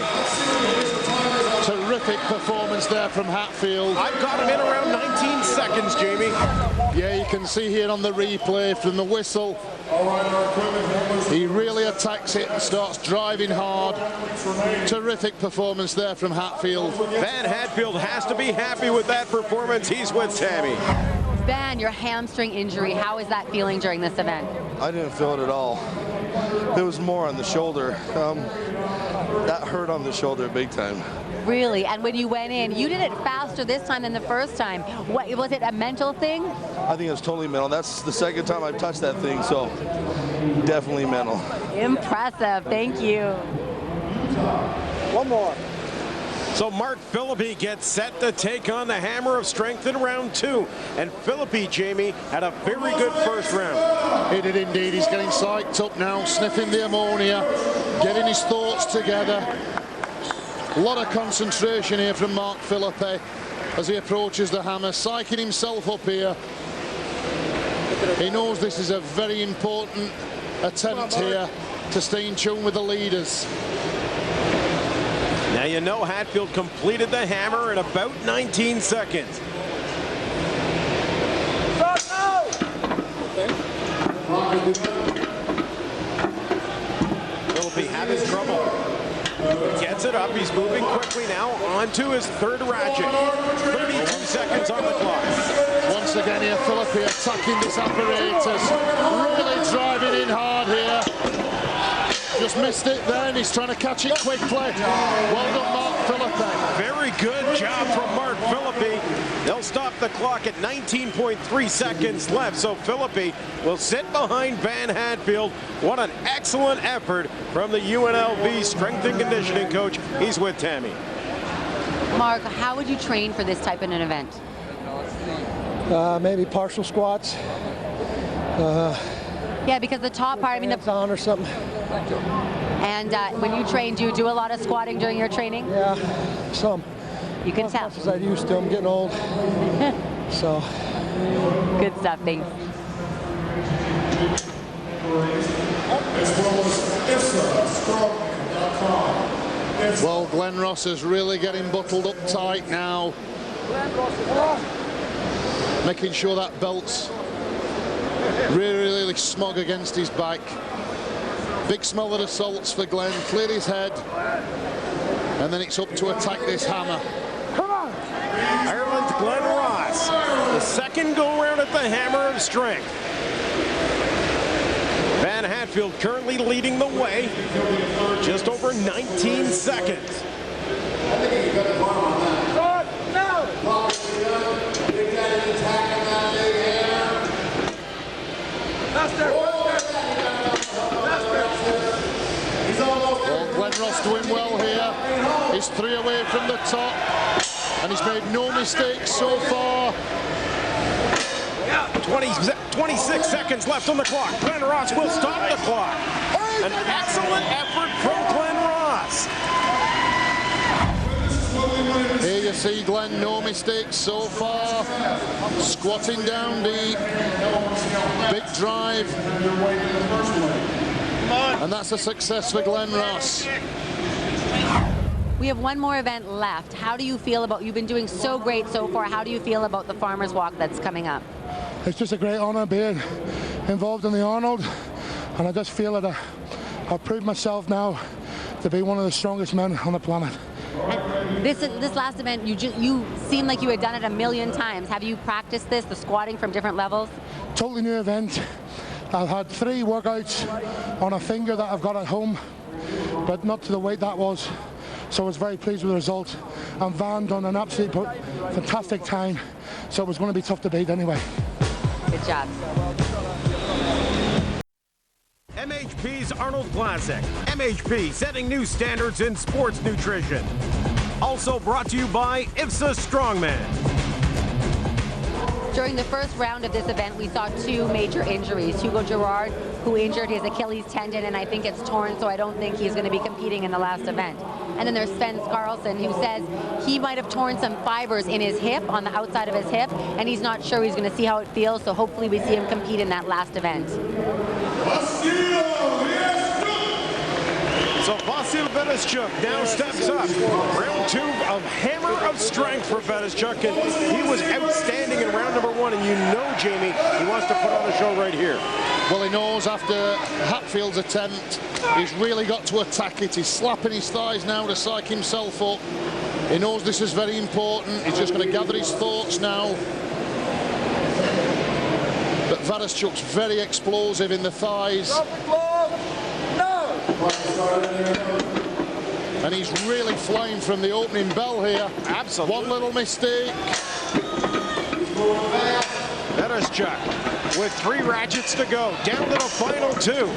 Terrific performance there from Hatfield. I've got him in around 19 seconds, Jamie. Yeah, you can see here on the replay from the whistle. He really attacks it and starts driving hard. Terrific performance there from Hatfield. Van Hatfield has to be happy with that performance. He's with Sammy. Van, your hamstring injury, how is that feeling during this event? I didn't feel it at all. It was more on the shoulder. That hurt on the shoulder big time. Really? And when you went in, you did it fast faster this time than the first time. What was it, a mental thing? I think it's totally mental. That's the second time I've touched that thing, so definitely mental. Impressive. Thank you. One more. So Mark Philippi gets set to take on the Hammer of Strength in round 2. And Philippi, Jamie, had a very good first round. He did indeed. He's getting psyched up now, sniffing the ammonia, getting his thoughts together. A lot of concentration here from Mark Philippi as he approaches the hammer, psyching himself up here. He knows this is a very important attempt here to stay in tune with the leaders. Now you know Hatfield completed the hammer in about 19 seconds. Philippi having trouble. Gets it up. He's moving quickly now onto his third ratchet. 32 seconds on the clock. Once again here, Philippi attacking this apparatus. Really driving in hard here. Just missed it then. He's trying to catch it quickly. Well done, Mark Philippi. Very good job from Mark Philippi. They'll stop the clock at 19.3 seconds left. So Philippi will sit behind Van Hatfield. What an excellent effort from the UNLV strength and conditioning coach. He's with Tammy. Mark, how would you train for this type of an event? Maybe partial squats. Yeah, because the top part, I mean, on or something. And when you train, do you do a lot of squatting during your training? Yeah, some. You can tell. As much as I used to. I'm getting old. So. Good stuff. Thanks. Well, Glenn Ross is really getting bottled up tight now. Making sure that belt's really smog against his back. Big smell of the salts for Glenn. Cleared his head. And then it's up to attack this hammer. Come on! Ireland's Glenn Ross. The second go-round at the Hammer of Strength. Van Hatfield currently leading the way. Just over 19 seconds. Well, Glenn Ross doing well here. He's 3 away from the top, and he's made no mistakes so far. 26 seconds left on the clock. Glenn Ross will stop the clock. An excellent effort from Glenn Ross. Here you see Glenn, no mistakes so far. Squatting down deep. Big drive. And that's a success for Glenn Ross. We have one more event left. How do you feel about, you've been doing so great so far, how do you feel about the Farmers Walk that's coming up? It's just a great honor being involved in the Arnold, and I just feel that I've proved myself now to be one of the strongest men on the planet. This last event, you seem like you had done it a million times. Have you practiced this, the squatting from different levels? Totally new event. I've had 3 workouts on a finger that I've got at home, but not to the weight that was. So I was very pleased with the result. And Van done an absolute fantastic time, so it was going to be tough to beat anyway. Good job. MHP's Arnold Classic. MHP setting new standards in sports nutrition. Also brought to you by IFSA Strongman. During the first round of this event, we saw 2 major injuries. Hugo Girard, who injured his Achilles tendon, and I think it's torn, so I don't think he's going to be competing in the last event. And then there's Svend Karlsen, who says he might have torn some fibers in his hip, on the outside of his hip, and he's not sure. He's going to see how it feels, so hopefully we see him compete in that last event. So Vasyl now steps up. Round 2 of Hammer of Strength for Virastyuk, and he was outstanding in round number 1, and you know, Jamie, he wants to put on a show right here. Well, he knows after Hatfield's attempt, he's really got to attack it. He's slapping his thighs now to psych himself up. He knows this is very important. He's just going to gather his thoughts now. But Virastyuk's very explosive in the thighs. And he's really flying from the opening bell here. Absolutely. One little mistake. Virastyuk with 3 ratchets to go. Down to the final 2.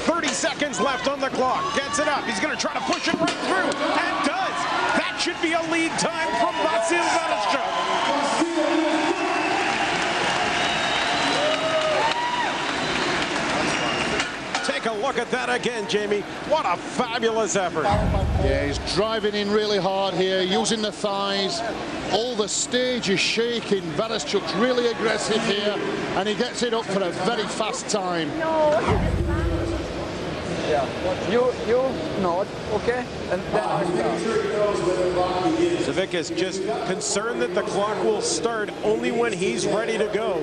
30 seconds left on the clock. Gets it up. He's going to try to push it right through. And does. That should be a lead time from Vasyl Virastyuk. Take a look at that again, Jamie. What a fabulous effort. Yeah, he's driving in really hard here, using the thighs. All the stage is shaking. Virastyuk's really aggressive here, and he gets it up for a very fast time. Yeah, you nod, okay? And then I start. Savickas just concerned that the clock will start only when he's ready to go.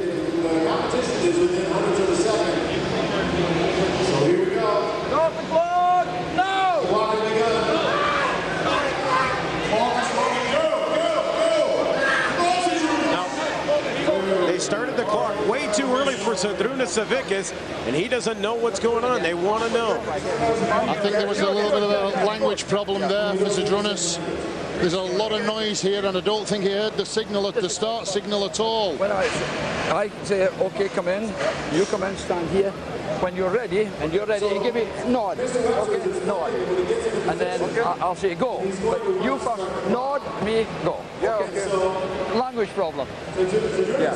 Stop the clock! No! Now, they started the clock way too early for Zydrunas Savickas, and he doesn't know what's going on. They want to know. I think there was a little bit of a language problem there for Zydrunas. There's a lot of noise here, and I don't think he heard the signal at the start signal at all. When I say, okay, come in, you come in, stand here. When you're ready, you give me nod, okay, nod. And then I'll say go. But you first nod, me go. Okay. Language problem. Yeah.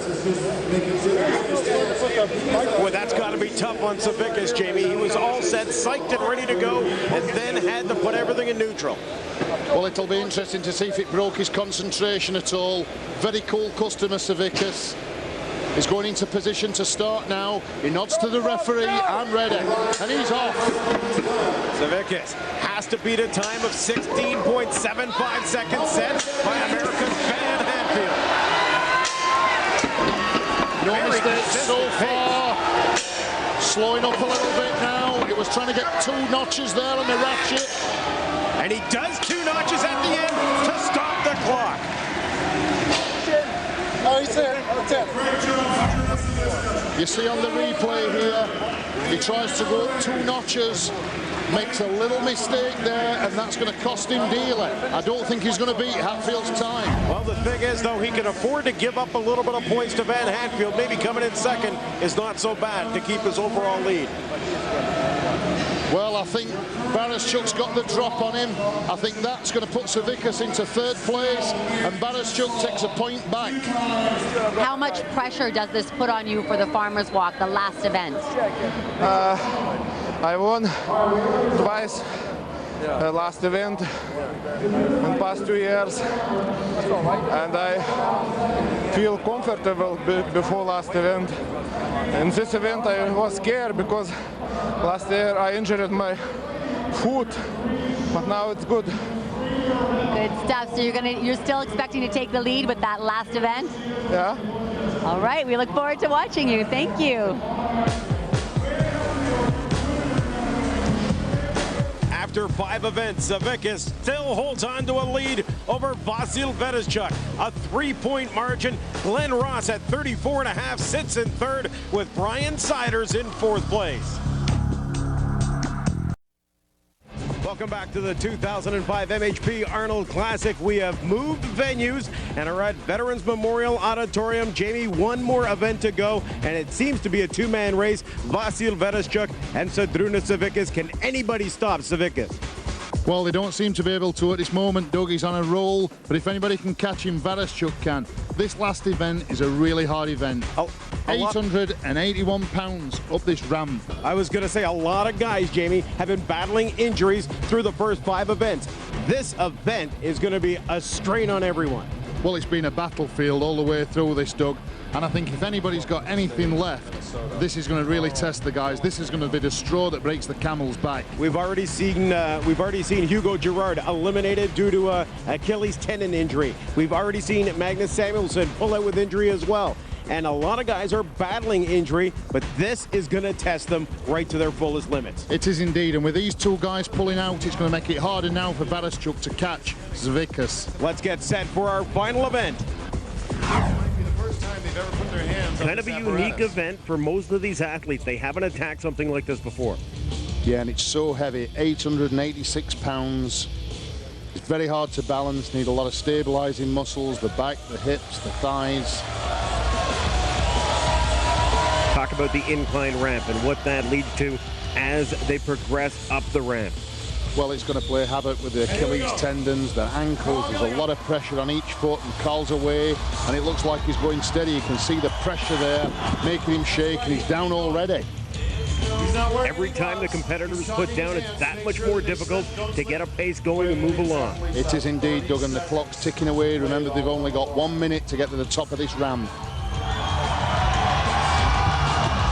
Well, that's got to be tough on Savickas, Jamie. He was all set, psyched and ready to go, and then had to put everything in neutral. Well, it'll be interesting to see if it broke his concentration at all. Very cool customer, Savickas. He's going into position to start now. He nods to the referee, I'm ready, and he's off. Savickas has to beat a time of 16.75 seconds set by America's Van Handfield. No mistakes so far. Slowing up a little bit now. He was trying to get 2 notches there on the ratchet. And he does 2 notches at the end to stop the clock. Oh, he's there. You see on the replay here, he tries to go 2 notches, makes a little mistake there, and that's going to cost him dearly. I don't think he's going to beat Hatfield's time. Well, the thing is, though, he can afford to give up a little bit of points to Van Handfield. Maybe coming in second is not so bad to keep his overall lead. Well, I think Virastyuk's got the drop on him. I think that's going to put Savickas into 3rd place, and Virastyuk takes a point back. How much pressure does this put on you for the Farmers Walk, the last event? I won twice last event in past 2 years, and I feel comfortable before last event. In this event I was scared because last year I injured my foot, but now it's good. Good stuff. So you're still expecting to take the lead with that last event? Yeah. All right, we look forward to watching you. Thank you. After 5 events, Savickas still holds on to a lead over Vasyl Virastyuk. A 3-point margin. Glenn Ross at 34.5 sits in 3rd, with Brian Siders in 4th place. Welcome back to the 2005 MHP Arnold Classic. We have moved venues and are at Veterans Memorial Auditorium. Jamie, one more event to go, and it seems to be a 2-man race. Vasyl Virastyuk and Zydrunas Savickas. Can anybody stop Savickas? Well, they don't seem to be able to at this moment. Doug is on a roll, but if anybody can catch him, Virastyuk can. This last event is a really hard event. 881 pounds up this ramp. I was going to say, a lot of guys, Jamie, have been battling injuries through the first 5 events. This event is going to be a strain on everyone. Well, it's been a battlefield all the way through this, Doug. And I think if anybody's got anything left, this is going to really test the guys. This is going to be the straw that breaks the camel's back. We've already seen Hugo Girard eliminated due to a Achilles tendon injury. We've already seen Magnus Samuelsson pull out with injury as well. And a lot of guys are battling injury, but this is going to test them right to their fullest limits. It is indeed, and with these 2 guys pulling out, it's going to make it harder now for Virastyuk to catch Savickas. Let's get set for our final event. Kind of a unique event for most of these athletes. They haven't attacked something like this before. Yeah, and it's so heavy, 886 pounds. It's very hard to balance, need a lot of stabilizing muscles, the back, the hips, the thighs. Talk about the incline ramp and what that leads to as they progress up the ramp. Well, it's going to play havoc with the Achilles tendons, the ankles. There's a lot of pressure on each foot, and Karl's away, and it looks like he's going steady. You can see the pressure there, making him shake, and he's down already. Every time the competitor is put down, it's that much more difficult to get a pace going and move along. It is indeed, Doug, and the clock's ticking away. Remember, they've only got 1 minute to get to the top of this ramp.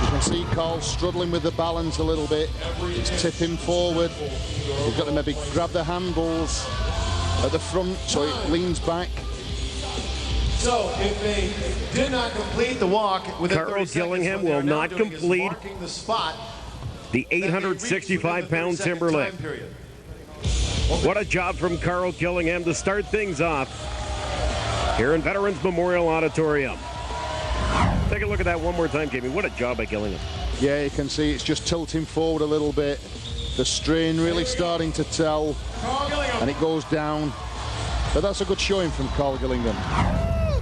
You can see Karl struggling with the balance a little bit. He's tipping forward. He's got to maybe grab the handles at the front so it leans back. So, if they did not complete the walk within 30 seconds, Gillingham will not complete the spot. The 865-pound timber lift. What a job from Karl Gillingham to start things off here in Veterans Memorial Auditorium. Take a look at that one more time, Jamie. What a job by Gillingham. Yeah, you can see it's just tilting forward a little bit. The strain really starting to tell, and it goes down. But that's a good showing from Karl Gillingham.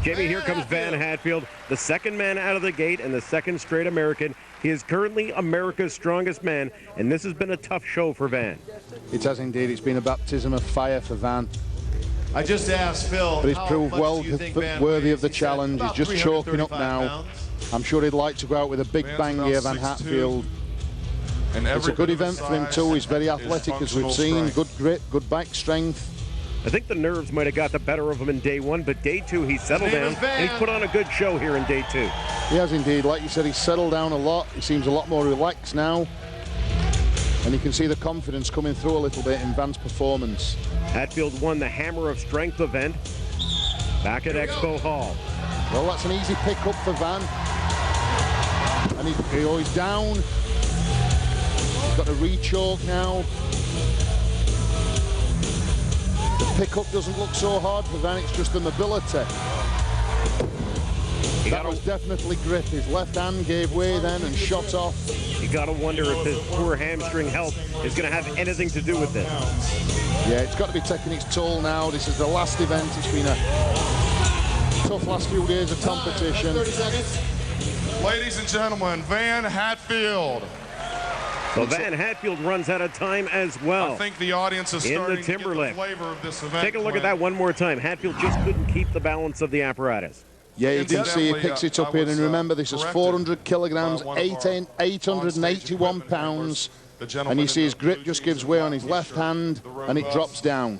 Jamie, here comes Van Hatfield, the second man out of the gate and the second straight American. He is currently America's strongest man, and this has been a tough show for Van. It has indeed. It's been a baptism of fire for Van. I just asked Phil, but he's proved well worthy of the challenge. He's just choking up now. I'm sure he'd like to go out with a big bang here, Van Hatfield. It's a good event for him too. He's very athletic, as we've seen. Good grip, good back strength. I think the nerves might have got the better of him in day one, but day two he's settled down, and he's put on a good show here in day two. He has indeed. Like you said, he's settled down a lot. He seems a lot more relaxed now. And you can see the confidence coming through a little bit in Van's performance. Hatfield won the Hammer of Strength event back at Expo Hall. Well, that's an easy pick-up for Van. And he's down. He's got a re-choke now. The pickup doesn't look so hard for Van, it's just the mobility. That was definitely grip. His left hand gave way then and shot off. You got to wonder if his poor hamstring health is going to have anything to do with this. Yeah, it's got to be taking its toll now. This is the last event. It's been a tough last few days of competition. 30 seconds. Ladies and gentlemen, Van Hatfield. So Van Hatfield runs out of time as well. I think the audience is starting to get the flavor of this event. Take a look at that one more time. Hatfield just couldn't keep the balance of the apparatus. Yeah, you can see he picks it up here, and remember this is 400 kilograms, 881 pounds, and you see his grip just gives way on his left hand, and it drops down.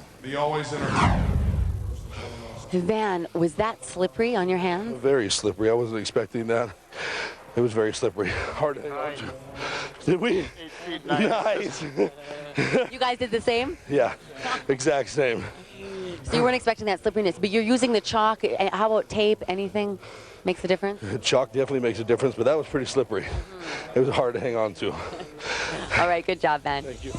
Van, was that slippery on your hands? Very slippery. I wasn't expecting that. It was very slippery. Hard to hang on to. Did we? Nice. You guys did the same? Yeah, exact same. So you weren't expecting that slipperiness, but you're using the chalk. How about tape? Anything makes a difference? Chalk definitely makes a difference, but that was pretty slippery. It was hard to hang on to. All right, good job, Van. Thank you.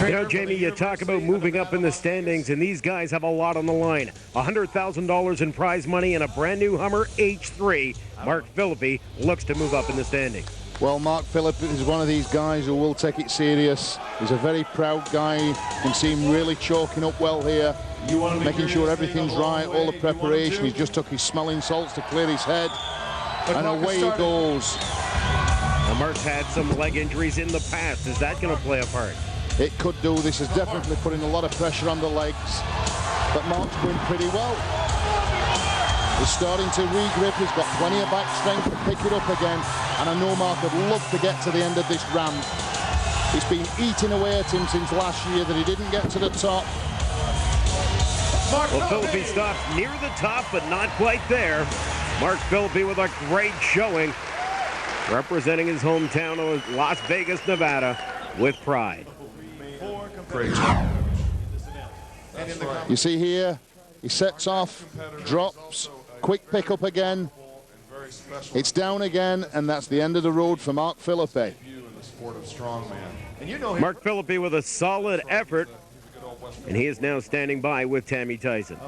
You know, Jamie, you talk about moving up in the standings, and these guys have a lot on the line. $100,000 in prize money and a brand new Hummer H3. Mark Philippi looks to move up in the standings. Well, Mark Philippi is one of these guys who will take it serious. He's a very proud guy. You can see him really choking up well here, making sure everything's right, all the preparation. He just took his smelling salts to clear his head, and away he goes. Now, Mark's had some leg injuries in the past. Is that going to play a part? It could do. This is definitely putting a lot of pressure on the legs, but Mark's doing pretty well. He's starting to re-grip. He's got plenty of back strength to pick it up again, and I know Mark would love to get to the end of this ramp. It's been eating away at him since last year that he didn't get to the top. Well, Philippi stopped near the top, but not quite there. Mark Philippi with a great showing, representing his hometown of Las Vegas, Nevada, with pride. Great job. You see here, he sets off, drops, quick pickup again. It's down again, and that's the end of the road for Mark Philippi. Mark Philippi with a solid effort, and he is now standing by with Tammy Tyson.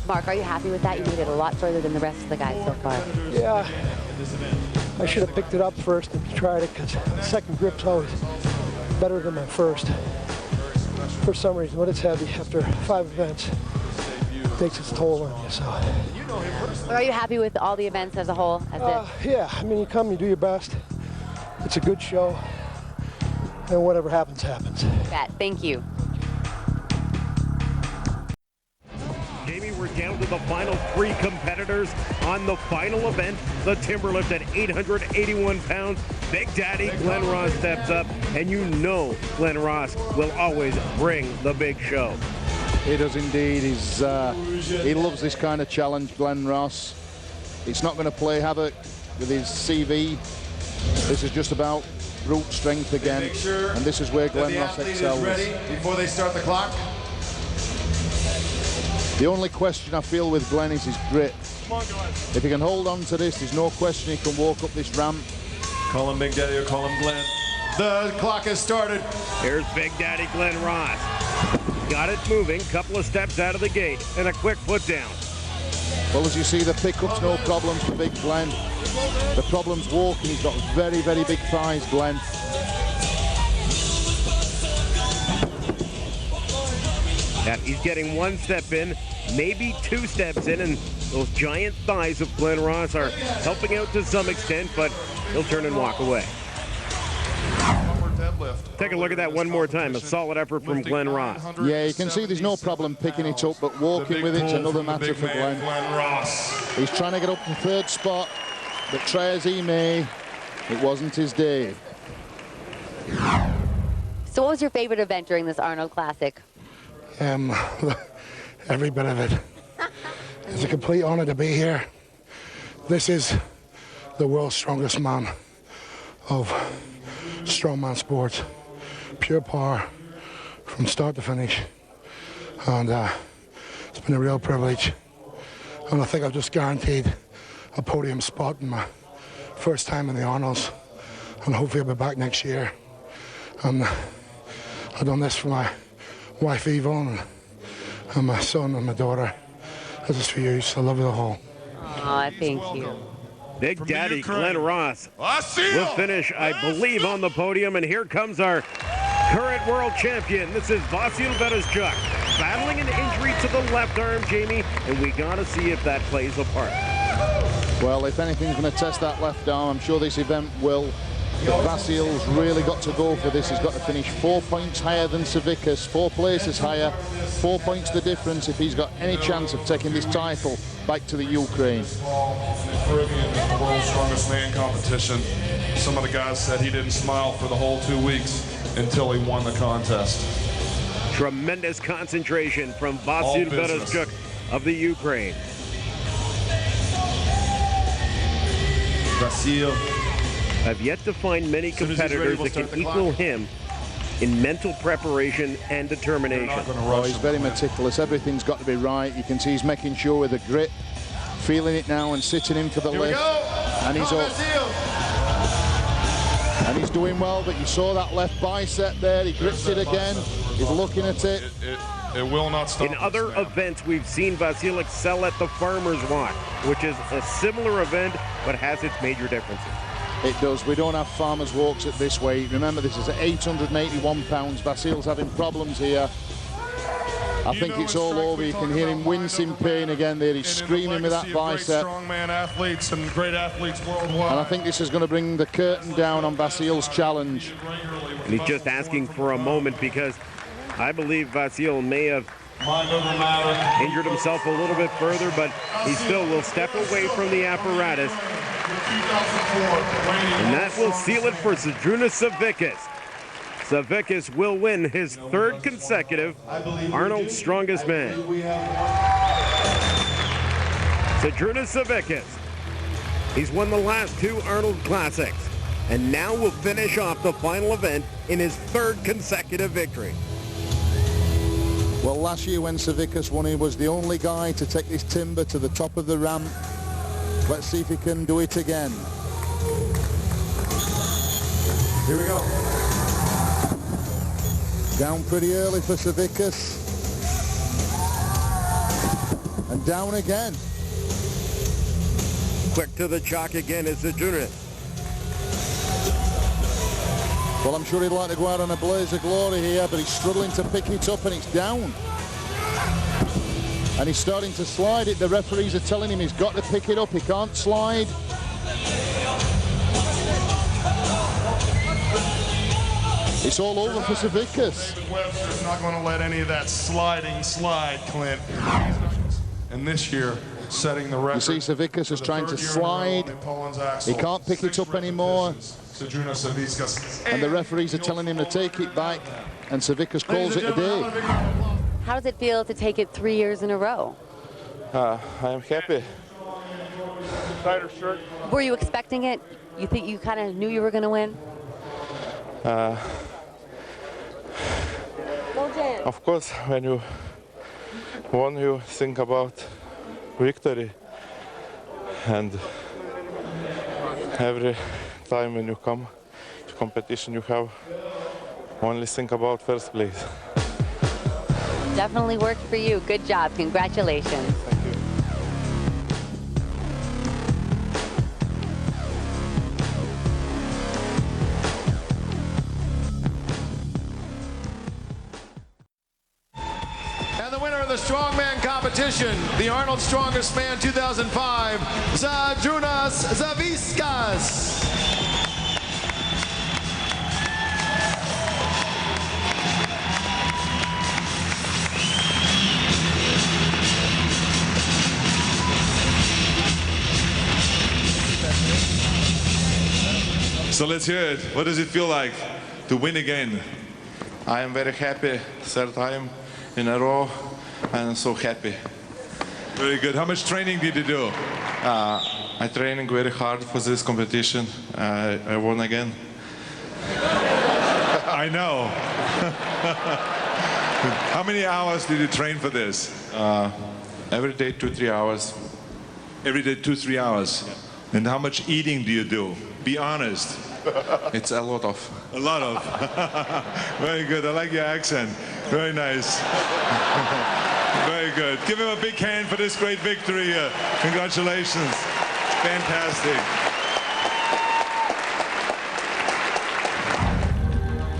Mark, are you happy with that? You made it a lot further than the rest of the guys so far. Yeah, I should have picked it up first and tried it, because the second grip's always better than my first. for some reason, but it's heavy after 5 events. It takes its toll on you, so. But are you happy with all the events as a whole? Yeah, I mean, you come, you do your best. It's a good show, and whatever happens, happens. Thank you. Jamie, we're down to the final 3 competitors on the final event, the Timberlift at 881 pounds. Big Daddy Glenn Ross steps up, and you know Glenn Ross will always bring the big show. He does indeed. He loves this kind of challenge, Glenn Ross. He's not going to play havoc with his CV. This is just about brute strength again, and this is where Glenn Ross excels. Ready before they start the clock. The only question I feel with Glenn is his grit. If he can hold on to this, there's no question he can walk up this ramp. Call him Big Daddy or call him Glenn. The clock has started. Here's Big Daddy Glenn Ross. Got it moving, couple of steps out of the gate, and a quick foot down. Well, as you see, the pickups, no problems for Big Glenn. The problem's walking. He's got very, very big thighs, Glenn. Yeah, he's getting 1 step in, maybe 2 steps in, and those giant thighs of Glenn Ross are helping out to some extent, but he'll turn and walk away. Take a look at that one more time. A solid effort from Glenn Ross. Yeah, you can see there's no problem picking it up, but walking with it's another matter for Glenn. He's trying to get up to 3rd spot, but try as he may, it wasn't his day. So what was your favorite event during this Arnold Classic? Every bit of it. It's a complete honor to be here. This is the world's strongest man of strongman sports. Pure power from start to finish. And it's been a real privilege. And I think I've just guaranteed a podium spot in my first time in the Arnolds. And hopefully I'll be back next year. And I've done this for my wife Yvonne and my son and my daughter. This is for you, so I love you all. Aw, thank you. Big Daddy Glenn Ross will finish, I believe, on the podium. And here comes our current world champion. This is Vasyl Virastyuk, battling an injury to the left arm, Jamie, and we got to see if that plays a part. Well, if anything's going to test that left arm, I'm sure this event will. But Vasyl's really got to go for this. He's got to finish 4 points higher than Savickas, 4 places higher, 4 points the difference if he's got any chance of taking this title back to the Ukraine. Caribbean, the world's strongest man competition. Some of the guys said he didn't smile for the whole 2 weeks until he won the contest. Tremendous concentration from Vasyl Virastyuk of the Ukraine. Vasyl. I've yet to find many competitors that can equal him in mental preparation and determination. Oh, he's very meticulous. Everything's got to be right. You can see he's making sure with the grip, feeling it now and sitting in for the lift. And he's up. And he's doing well, but you saw that left bicep there. He gripped it again. He's looking at it. It will not stop. In other events, we've seen Vasyl excel at the Farmer's Walk, which is a similar event, but has its major differences. It does. We don't have farmers' walks at this weight. Remember, this is at 881 pounds. Vasyl's having problems here. I think it's all over. You can hear him wince in pain again there. He's screaming with that bicep. Strongman athletes and great athletes worldwide. And I think this is going to bring the curtain down on Vasyl's challenge. And he's just asking for a moment because I believe Vasyl may have injured himself a little bit further, but he still will step away from the apparatus. And that will seal it for Zydrunas Savickas. Savickas will win his 3rd consecutive Arnold Strongest Man. Zydrunas Savickas. He's won the last 2 Arnold Classics and now will finish off the final event in his 3rd consecutive victory. Well, last year when Savickas won, he was the only guy to take this timber to the top of the ramp. Let's see if he can do it again. Here we go. Down pretty early for Savickas. And down again. Quick to the chalk again is Zydrunas. Well, I'm sure he'd like to go out on a blaze of glory here, but he's struggling to pick it up and it's down. And he's starting to slide it. The referees are telling him he's got to pick it up. He can't slide. It's all over for Savickas. Webster's not going to let any of that sliding slide, Clint. And this year, setting the record. You see Savickas is trying to slide. He can't pick it up anymore. And the referees are telling him to take it back. And Savickas calls it a day. How does it feel to take it 3 years in a row? I am happy. Tighter shirt. Were you expecting it? You think you kind of knew you were going to win? Of course, when you won, you think about victory. And every time when you come to competition, you have only think about first place. Definitely worked for you. Good job. Congratulations. Thank you. And the winner of the strongman competition, the Arnold Strongest Man 2005, Zydrunas Savickas. So let's hear it. What does it feel like to win again? I am very happy. Third time in a row. I am so happy. Very good. How much training did you do? I training very hard for this competition. I won again. I know. How many hours did you train for this? Every day 2-3 hours. Every day 2-3 hours. And how much eating do you do? Be honest. It's a lot of. A lot of. Very good. I like your accent. Very nice. Very good. Give him a big hand for this great victory. Congratulations. Fantastic.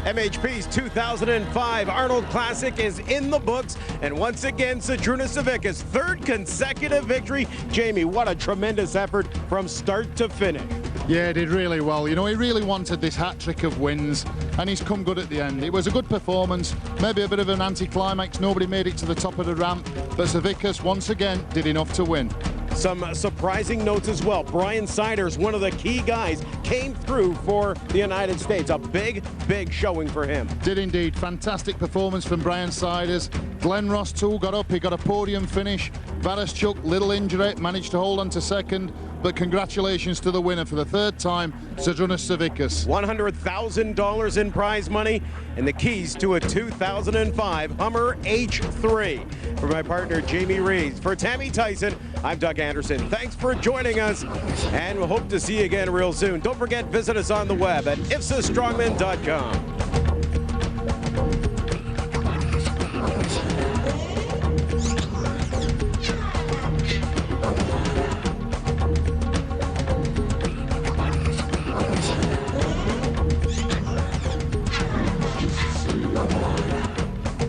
MHP's 2005 Arnold Classic is in the books, and once again, Zydrunas Savickas' third consecutive victory. Jamie, what a tremendous effort from start to finish. Yeah, he did really well. You know, he really wanted this hat-trick of wins, and he's come good at the end. It was a good performance, maybe a bit of an anticlimax. Nobody made it to the top of the ramp, but Savickas, once again, did enough to win. Some surprising notes as well. Brian Siders, one of the key guys, came through for the United States. A big, big showing for him. Did indeed. Fantastic performance from Brian Siders. Glenn Ross too got up. He got a podium finish. Virastyuk, little injury, managed to hold on to second. But congratulations to the winner for the third time, Zydrunas Savickas. $100,000 in prize money and the keys to a 2005 Hummer H3. For my partner, Jamie Reeves. For Tammy Tyson, I'm Doug Anderson. Thanks for joining us, and we'll hope to see you again real soon. Don't forget, visit us on the web at ifsastrongman.com.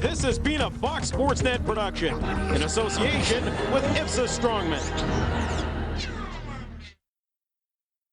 This has been a Fox Sportsnet production in association with IFSA Strongman.